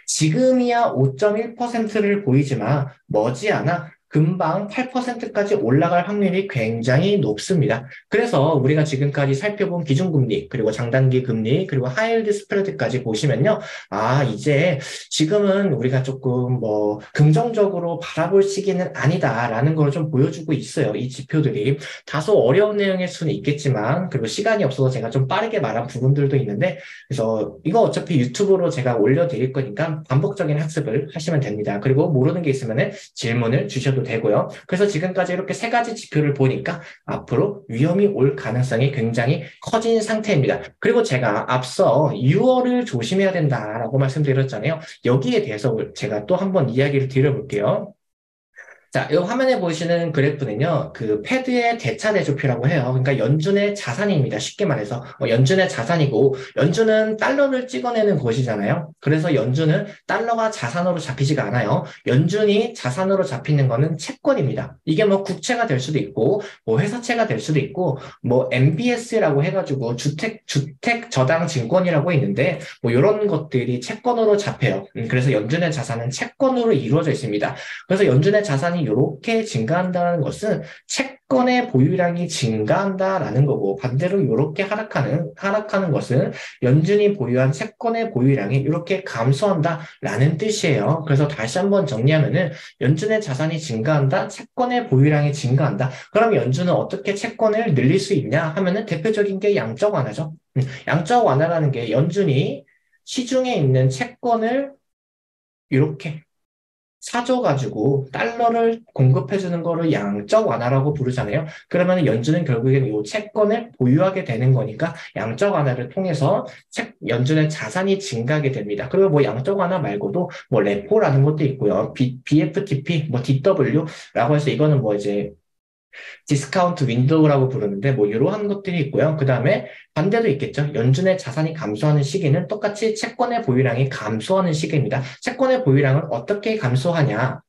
지금이야 5.1%를 보이지만 머지않아 금방 8%까지 올라갈 확률이 굉장히 높습니다. 그래서 우리가 지금까지 살펴본 기준금리, 그리고 장단기 금리, 그리고 하이힐드 스프레드까지 보시면요. 이제 지금은 우리가 조금 긍정적으로 바라볼 시기는 아니다라는 걸 좀 보여주고 있어요. 이 지표들이. 다소 어려운 내용일 수는 있겠지만, 그리고 시간이 없어서 제가 좀 빠르게 말한 부분들도 있는데, 그래서 이거 어차피 유튜브로 제가 올려드릴 거니까 반복적인 학습을 하시면 됩니다. 그리고 모르는 게 있으면 질문을 주셔도 되고요. 그래서 지금까지 이렇게 세 가지 지표를 보니까 앞으로 위험이 올 가능성이 굉장히 커진 상태입니다. 그리고 제가 앞서 6월을 조심해야 된다라고 말씀드렸잖아요. 여기에 대해서 제가 또 한번 이야기를 드려볼게요. 자, 이 화면에 보시는 그래프는요, 그 패드의 대차대조표라고 해요. 그러니까 연준의 자산입니다. 쉽게 말해서. 연준의 자산이고, 연준은 달러를 찍어내는 것이잖아요. 그래서 연준은 달러가 자산으로 잡히지가 않아요. 연준이 자산으로 잡히는 거는 채권입니다. 이게 뭐 국채가 될 수도 있고, 뭐 회사채가 될 수도 있고, 뭐 MBS라고 해가지고 주택 저당 증권이라고 있는데, 뭐 이런 것들이 채권으로 잡혀요. 그래서 연준의 자산은 채권으로 이루어져 있습니다. 그래서 연준의 자산이 이렇게 증가한다는 것은 채권의 보유량이 증가한다라는 거고 반대로 이렇게 하락하는 것은 연준이 보유한 채권의 보유량이 이렇게 감소한다라는 뜻이에요. 그래서 다시 한번 정리하면은 연준의 자산이 증가한다, 채권의 보유량이 증가한다. 그럼 연준은 어떻게 채권을 늘릴 수 있냐 하면은 대표적인 게 양적 완화죠. 양적 완화라는 게 연준이 시중에 있는 채권을 이렇게 사줘가지고 달러를 공급해주는 거를 양적 완화라고 부르잖아요. 그러면 연준은 결국엔 이 채권을 보유하게 되는 거니까 양적 완화를 통해서 연준의 자산이 증가하게 됩니다. 그리고 뭐 양적 완화 말고도 뭐 레포라는 것도 있고요. BFTP, 뭐 DW라고 해서 이거는 뭐 이제 디스카운트 윈도우라고 부르는데 뭐 이러한 것들이 있고요. 그 다음에 반대도 있겠죠. 연준의 자산이 감소하는 시기는 똑같이 채권의 보유량이 감소하는 시기입니다. 채권의 보유량을 어떻게 감소하냐?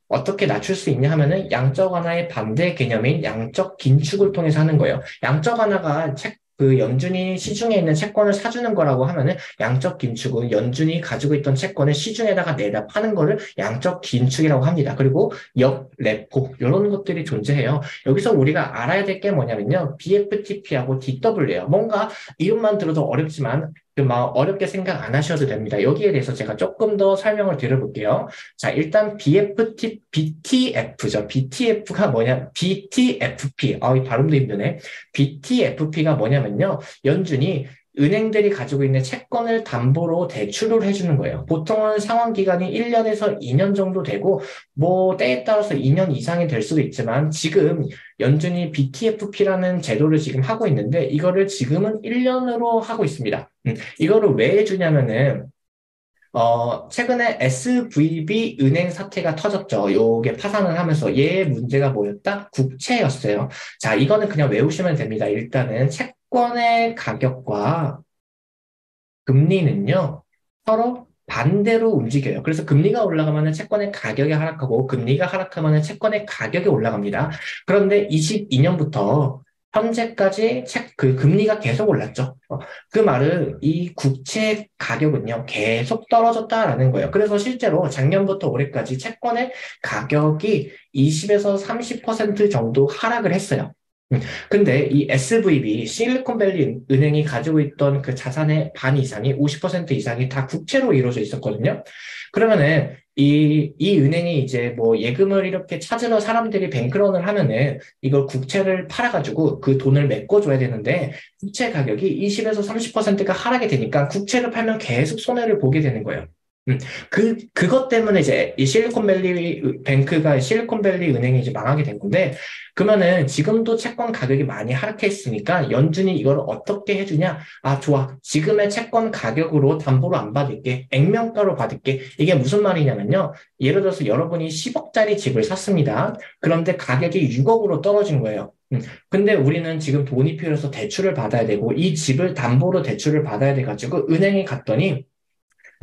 어떻게 낮출 수 있냐 하면은 양적 완화의 반대 개념인 양적 긴축을 통해서 하는 거예요. 양적 완화가 연준이 시중에 있는 채권을 사주는 거라고 하면은 양적 긴축은 연준이 가지고 있던 채권을 시중에다가 내다 파는 거를 양적 긴축이라고 합니다. 그리고 레포 이런 것들이 존재해요. 여기서 우리가 알아야 될 게 뭐냐면요. BFTP하고 DW예요. 뭔가 이름만 들어도 어렵지만 막 어렵게 생각 안 하셔도 됩니다. 여기에 대해서 제가 조금 더 설명을 드려볼게요. 자, 일단 BTF죠. BTF가 뭐냐? BTFP. 이 발음도 힘드네. BTFP가 뭐냐면요. 연준이 은행들이 가지고 있는 채권을 담보로 대출을 해주는 거예요. 보통은 상환 기간이 1년에서 2년 정도 되고, 뭐, 때에 따라서 2년 이상이 될 수도 있지만, 지금 연준이 BTFP라는 제도를 지금 하고 있는데, 이거를 지금은 1년으로 하고 있습니다. 이거를 왜 해주냐면은, 최근에 SVB 은행 사태가 터졌죠. 요게 파산을 하면서 얘의 문제가 뭐였다? 국채였어요. 자, 이거는 그냥 외우시면 됩니다. 일단은 채권의 가격과 금리는요, 서로 반대로 움직여요. 그래서 금리가 올라가면 채권의 가격이 하락하고 금리가 하락하면 채권의 가격이 올라갑니다. 그런데 22년부터 현재까지 그 금리가 계속 올랐죠. 그 말은 이 국채 가격은요, 계속 떨어졌다라는 거예요. 그래서 실제로 작년부터 올해까지 채권의 가격이 20에서 30% 정도 하락을 했어요. 근데 이 SVB, 실리콘밸리 은행이 가지고 있던 그 자산의 반 이상이 50% 이상이 다 국채로 이루어져 있었거든요. 그러면은 이 은행이 이제 뭐 예금을 이렇게 찾으러 사람들이 뱅크런을 하면은 이걸 국채를 팔아가지고 그 돈을 메꿔줘야 되는데 국채 가격이 20에서 30%가 하락이 되니까 국채를 팔면 계속 손해를 보게 되는 거예요. 그것 때문에 이제 이 실리콘밸리 뱅크가 실리콘밸리 은행이 이제 망하게 된 건데, 그러면은 지금도 채권 가격이 많이 하락했으니까 연준이 이걸 어떻게 해주냐? 아, 좋아. 지금의 채권 가격으로 담보로 안 받을게. 액면가로 받을게. 이게 무슨 말이냐면요. 예를 들어서 여러분이 10억짜리 집을 샀습니다. 그런데 가격이 6억으로 떨어진 거예요. 근데 우리는 지금 돈이 필요해서 대출을 받아야 되고, 이 집을 담보로 대출을 받아야 돼가지고 은행에 갔더니,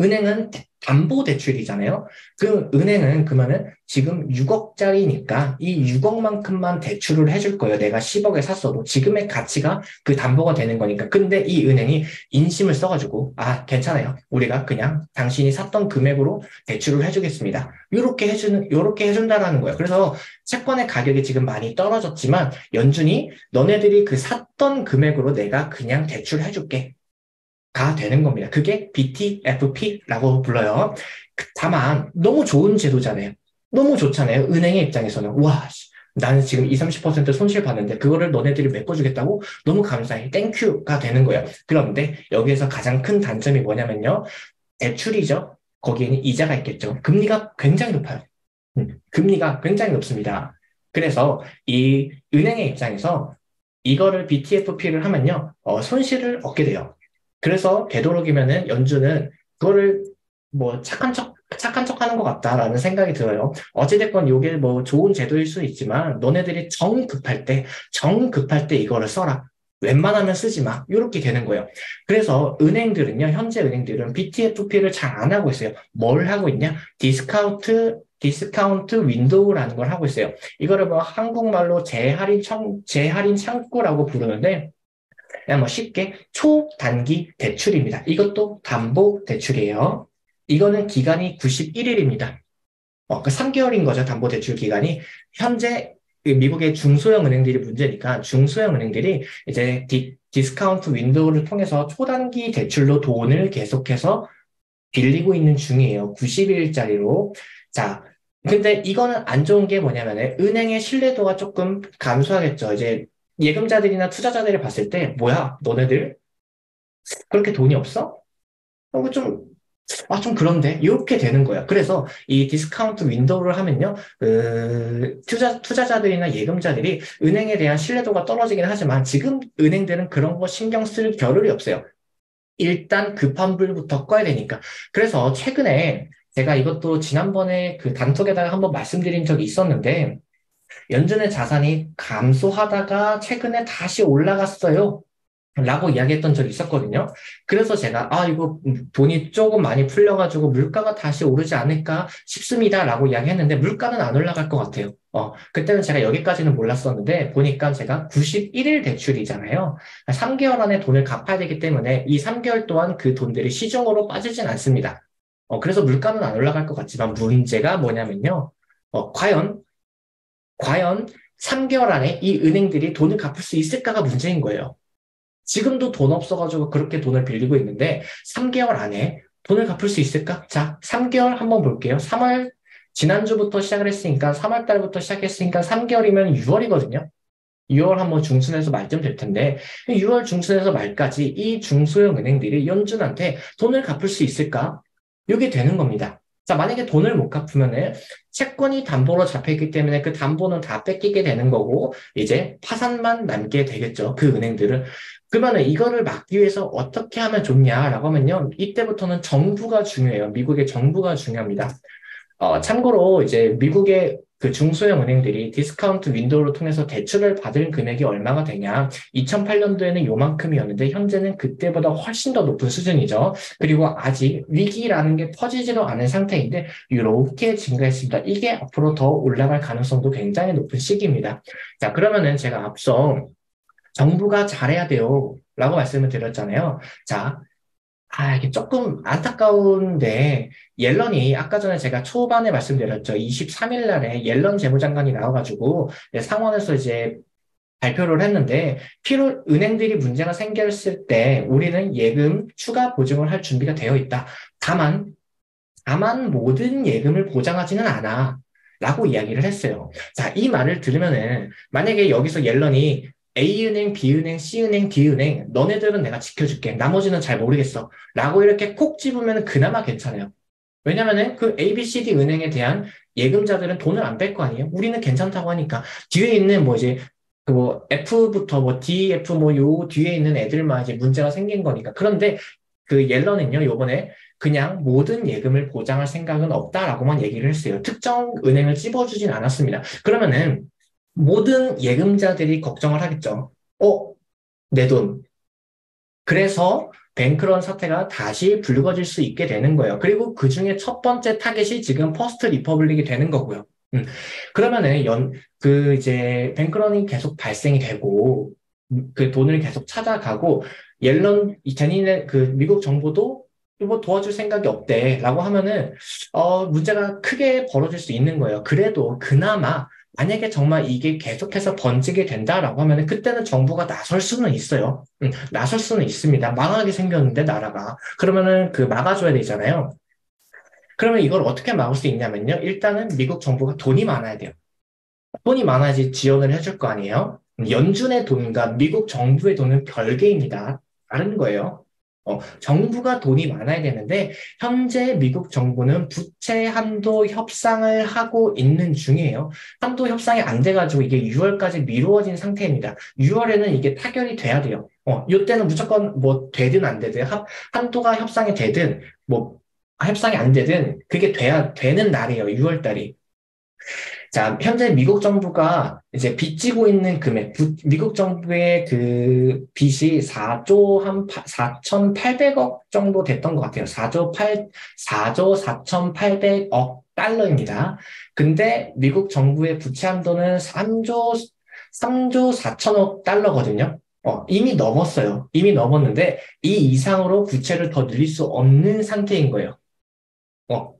은행은 담보대출이잖아요. 그 은행은 그러면은 지금 6억짜리니까 이 6억만큼만 대출을 해줄 거예요. 내가 10억에 샀어도 지금의 가치가 그 담보가 되는 거니까. 근데 이 은행이 인심을 써가지고 아 괜찮아요. 우리가 그냥 당신이 샀던 금액으로 대출을 해주겠습니다. 요렇게 해준다라는 거예요. 그래서 채권의 가격이 지금 많이 떨어졌지만 연준이 너네들이 그 샀던 금액으로 내가 그냥 대출해줄게. 가 되는 겁니다. 그게 BTFP라고 불러요. 다만 너무 좋은 제도잖아요. 너무 좋잖아요. 은행의 입장에서는 와, 나는 지금 20, 30% 손실 봤는데 그거를 너네들이 메꿔주겠다고 너무 감사해. 땡큐가 되는 거예요. 그런데 여기에서 가장 큰 단점이 뭐냐면요. 대출이죠. 거기에는 이자가 있겠죠. 금리가 굉장히 높아요. 금리가 굉장히 높습니다. 그래서 이 은행의 입장에서 이거를 BTFP를 하면요. 손실을 얻게 돼요. 그래서 되도록이면은 연준은 그거를 뭐 착한 척 하는 것 같다라는 생각이 들어요. 어찌됐건 이게 뭐 좋은 제도일 수 있지만 너네들이 정 급할 때 이거를 써라. 웬만하면 쓰지 마. 이렇게 되는 거예요. 그래서 은행들은요, 현재 은행들은 BTFP를 잘 안 하고 있어요. 뭘 하고 있냐? 디스카운트 윈도우라는 걸 하고 있어요. 이거를 뭐 한국말로 재할인 창구라고 부르는데, 그냥 뭐 쉽게 초단기 대출입니다. 이것도 담보 대출이에요. 이거는 기간이 91일입니다. 그 3개월인 거죠. 담보 대출 기간이. 현재 그 미국의 중소형 은행들이 문제니까 중소형 은행들이 이제 디스카운트 윈도우를 통해서 초단기 대출로 돈을 계속해서 빌리고 있는 중이에요. 90일짜리로. 자, 근데 이거는 안 좋은 게 뭐냐면은 은행의 신뢰도가 조금 감소하겠죠. 이제 예금자들이나 투자자들이 봤을 때, 뭐야, 너네들 그렇게 돈이 없어? 좀, 좀 그런데? 이렇게 되는 거야. 그래서 이 디스카운트 윈도우를 하면요, 투자자들이나 예금자들이 은행에 대한 신뢰도가 떨어지긴 하지만 지금 은행들은 그런 거 신경 쓸 겨를이 없어요. 일단 급한 불부터 꺼야 되니까. 그래서 최근에 제가 이것도 지난번에 그 단톡에다가 한번 말씀드린 적이 있었는데, 연준의 자산이 감소하다가 최근에 다시 올라갔어요. 라고 이야기했던 적이 있었거든요. 그래서 제가, 이거 돈이 조금 많이 풀려가지고 물가가 다시 오르지 않을까 싶습니다. 라고 이야기했는데, 물가는 안 올라갈 것 같아요. 그때는 제가 여기까지는 몰랐었는데, 보니까 제가 91일 대출이잖아요. 3개월 안에 돈을 갚아야 되기 때문에 이 3개월 동안 그 돈들이 시중으로 빠지진 않습니다. 그래서 물가는 안 올라갈 것 같지만 문제가 뭐냐면요. 과연 3개월 안에 이 은행들이 돈을 갚을 수 있을까가 문제인 거예요. 지금도 돈 없어가지고 그렇게 돈을 빌리고 있는데 3개월 안에 돈을 갚을 수 있을까? 자, 3개월 한번 볼게요. 지난주부터 시작을 했으니까 3월 달부터 시작했으니까 3개월이면 6월이거든요. 6월 한번 중순에서 말쯤 될 텐데 6월 중순에서 말까지 이 중소형 은행들이 연준한테 돈을 갚을 수 있을까? 이게 되는 겁니다. 자, 만약에 돈을 못 갚으면은 채권이 담보로 잡혀있기 때문에 그 담보는 다 뺏기게 되는 거고 이제 파산만 남게 되겠죠. 그 은행들은. 그러면 이거를 막기 위해서 어떻게 하면 좋냐라고 하면요. 이때부터는 정부가 중요해요. 미국의 정부가 중요합니다. 참고로 이제 미국의 그 중소형 은행들이 디스카운트 윈도우를 통해서 대출을 받을 금액이 얼마가 되냐. 2008년도에는 요만큼이었는데 현재는 그때보다 훨씬 더 높은 수준이죠. 그리고 아직 위기라는 게 퍼지지도 않은 상태인데 이렇게 증가했습니다. 이게 앞으로 더 올라갈 가능성도 굉장히 높은 시기입니다. 자, 그러면은 제가 앞서 정부가 잘해야 돼요. 라고 말씀을 드렸잖아요. 자, 이게 조금 안타까운데, 옐런이 아까 전에 제가 초반에 말씀드렸죠. 23일 날에 옐런 재무장관이 나와가지고 상원에서 이제 발표를 했는데, 은행들이 문제가 생겼을 때 우리는 예금 추가 보증을 할 준비가 되어 있다. 다만 모든 예금을 보장하지는 않아. 라고 이야기를 했어요. 자, 이 말을 들으면은, 만약에 여기서 옐런이 A은행, B은행, C은행, D은행, 너네들은 내가 지켜줄게. 나머지는 잘 모르겠어. 라고 이렇게 콕 집으면 그나마 괜찮아요. 왜냐면은 그 A, B, C, D 은행에 대한 예금자들은 돈을 안 뺄 거 아니에요? 우리는 괜찮다고 하니까. 뒤에 있는 뭐 이제 그 뭐 F부터 뭐 D, F 뭐 요 뒤에 있는 애들만 이제 문제가 생긴 거니까. 그런데 그 옐런은요, 요번에 그냥 모든 예금을 보장할 생각은 없다라고만 얘기를 했어요. 특정 은행을 찝어주진 않았습니다. 그러면은 모든 예금자들이 걱정을 하겠죠. 내 돈. 그래서 뱅크런 사태가 다시 불거질 수 있게 되는 거예요. 그리고 그 중에 첫 번째 타겟이 지금 퍼스트 리퍼블릭이 되는 거고요. 그러면은 이제 뱅크런이 계속 발생이 되고 그 돈을 계속 찾아가고 제니네 그 미국 정부도 뭐 도와줄 생각이 없대라고 하면은 문제가 크게 벌어질 수 있는 거예요. 그래도 그나마 만약에 정말 이게 계속해서 번지게 된다라고 하면은 그때는 정부가 나설 수는 있어요. 나설 수는 있습니다. 망하게 생겼는데 나라가 그러면은 그 막아줘야 되잖아요. 그러면 이걸 어떻게 막을 수 있냐면요. 일단은 미국 정부가 돈이 많아야 돼요. 돈이 많아야지 지원을 해줄 거 아니에요. 연준의 돈과 미국 정부의 돈은 별개입니다. 다른 거예요. 정부가 돈이 많아야 되는데 현재 미국 정부는 부채 한도 협상을 하고 있는 중이에요. 한도 협상이 안 돼가지고 이게 6월까지 미루어진 상태입니다. 6월에는 이게 타결이 돼야 돼요. 이때는 무조건 뭐 되든 안 되든 한도가 협상이 되든 뭐 협상이 안 되든 그게 돼야 되는 날이에요. 6월 달이. 자, 현재 미국 정부가 이제 빚지고 있는 금액, 미국 정부의 그 빚이 4,800억 정도 됐던 것 같아요. 4조 4,800억 달러입니다. 근데 미국 정부의 부채 한도는 3조 4천억 달러거든요. 이미 넘었어요. 이미 넘었는데 이 이상으로 부채를 더 늘릴 수 없는 상태인 거예요. 어,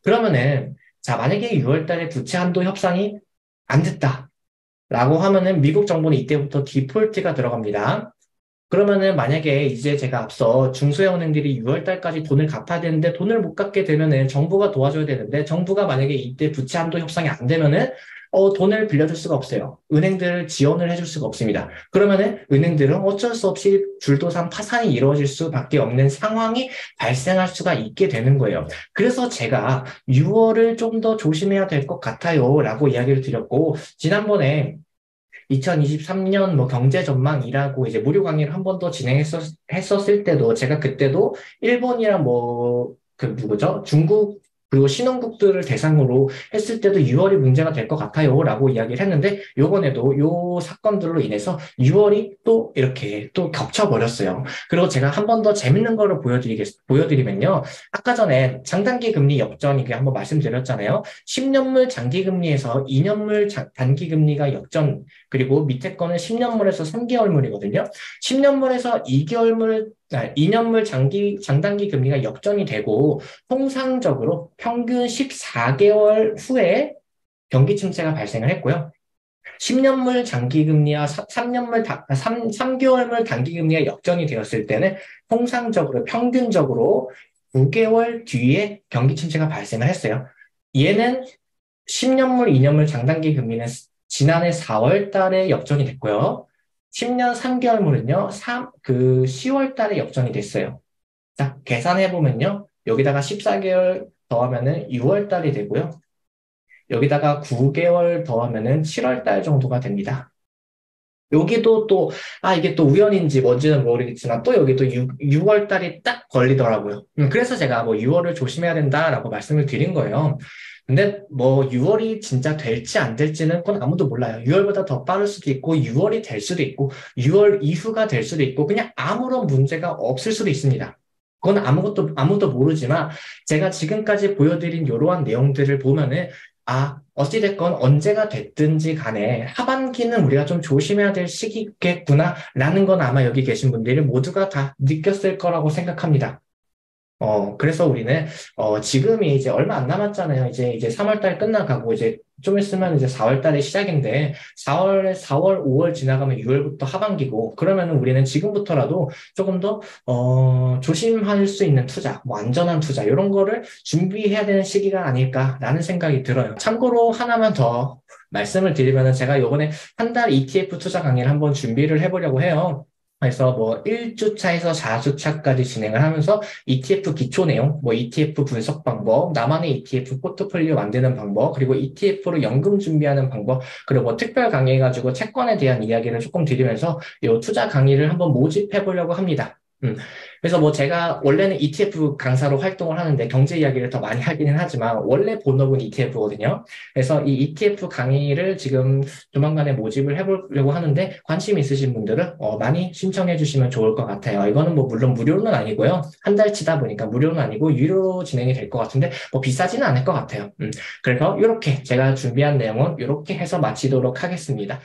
그러면은 자, 만약에 6월 달에 부채 한도 협상이 안 됐다라고 하면은 미국 정부는 이때부터 디폴트가 들어갑니다. 그러면은 만약에 이제 제가 앞서 중소형 은행들이 6월 달까지 돈을 갚아야 되는데 돈을 못 갚게 되면은 정부가 도와줘야 되는데 정부가 만약에 이때 부채 한도 협상이 안 되면은 돈을 빌려줄 수가 없어요. 은행들을 지원을 해줄 수가 없습니다. 그러면은 은행들은 어쩔 수 없이 줄도산 파산이 이루어질 수밖에 없는 상황이 발생할 수가 있게 되는 거예요. 그래서 제가 6월을 좀 더 조심해야 될 것 같아요. 라고 이야기를 드렸고, 지난번에 2023년 뭐 경제 전망이라고 이제 무료 강의를 한 번 더 했었을 때도 제가 그때도 일본이랑 뭐 그 누구죠? 중국 그리고 신흥국들을 대상으로 했을 때도 6월이 문제가 될 것 같아요 라고 이야기를 했는데 요번에도 요 사건들로 인해서 6월이 또 이렇게 또 겹쳐버렸어요. 그리고 제가 한 번 더 재밌는 거를 보여드리면요. 아까 전에 장단기 금리 역전이게 한번 말씀드렸잖아요. 10년물 장기 금리에서 2년물 단기 금리가 역전 그리고 밑에 거는 10년물에서 3개월물이거든요. 10년물에서 2년물 장단기 금리가 역전이 되고 통상적으로 평균 14개월 후에 경기 침체가 발생을 했고요. 10년물 장기 금리와 3개월물 단기 금리가 역전이 되었을 때는 통상적으로 평균적으로 9개월 뒤에 경기 침체가 발생을 했어요. 얘는 10년물, 2년물 장단기 금리는 지난해 4월 달에 역전이 됐고요. 10년 3개월물은요, 10월 달에 역전이 됐어요. 자, 계산해보면요. 여기다가 14개월 더하면은 6월 달이 되고요. 여기다가 9개월 더하면은 7월 달 정도가 됩니다. 여기도 또, 이게 또 우연인지 뭔지는 모르겠지만, 또 여기도 6월 달이 딱 걸리더라고요. 그래서 제가 뭐 6월을 조심해야 된다라고 말씀을 드린 거예요. 근데 뭐 6월이 진짜 될지 안 될지는 그건 아무도 몰라요. 6월보다 더 빠를 수도 있고, 6월이 될 수도 있고, 6월 이후가 될 수도 있고, 그냥 아무런 문제가 없을 수도 있습니다. 그건 아무도 모르지만, 제가 지금까지 보여드린 이러한 내용들을 보면은, 어찌됐건 언제가 됐든지 간에 하반기는 우리가 좀 조심해야 될 시기겠구나라는 건 아마 여기 계신 분들이 모두가 다 느꼈을 거라고 생각합니다. 그래서 우리는, 지금이 이제 얼마 안 남았잖아요. 이제 3월 달 끝나가고, 이제 좀 있으면 이제 4월 달이 시작인데, 4월, 5월 지나가면 6월부터 하반기고, 그러면은 우리는 지금부터라도 조금 더, 조심할 수 있는 투자, 뭐 안전한 투자, 이런 거를 준비해야 되는 시기가 아닐까라는 생각이 들어요. 참고로 하나만 더 말씀을 드리면은 제가 요번에 한 달 ETF 투자 강의를 한번 준비를 해보려고 해요. 그래서 뭐 1주차에서 4주차까지 진행을 하면서 ETF 기초 내용, 뭐 ETF 분석 방법, 나만의 ETF 포트폴리오 만드는 방법, 그리고 ETF로 연금 준비하는 방법, 그리고 뭐 특별 강의해가지고 채권에 대한 이야기를 조금 드리면서 이 투자 강의를 한번 모집해 보려고 합니다. 그래서 뭐 제가 원래는 ETF 강사로 활동을 하는데 경제 이야기를 더 많이 하기는 하지만 원래 본업은 ETF거든요. 그래서 이 ETF 강의를 지금 조만간에 모집을 해보려고 하는데 관심 있으신 분들은 많이 신청해 주시면 좋을 것 같아요. 이거는 뭐 물론 무료는 아니고요. 한 달치다 보니까 무료는 아니고 유료로 진행이 될 것 같은데 뭐 비싸지는 않을 것 같아요. 그래서 이렇게 제가 준비한 내용은 이렇게 해서 마치도록 하겠습니다.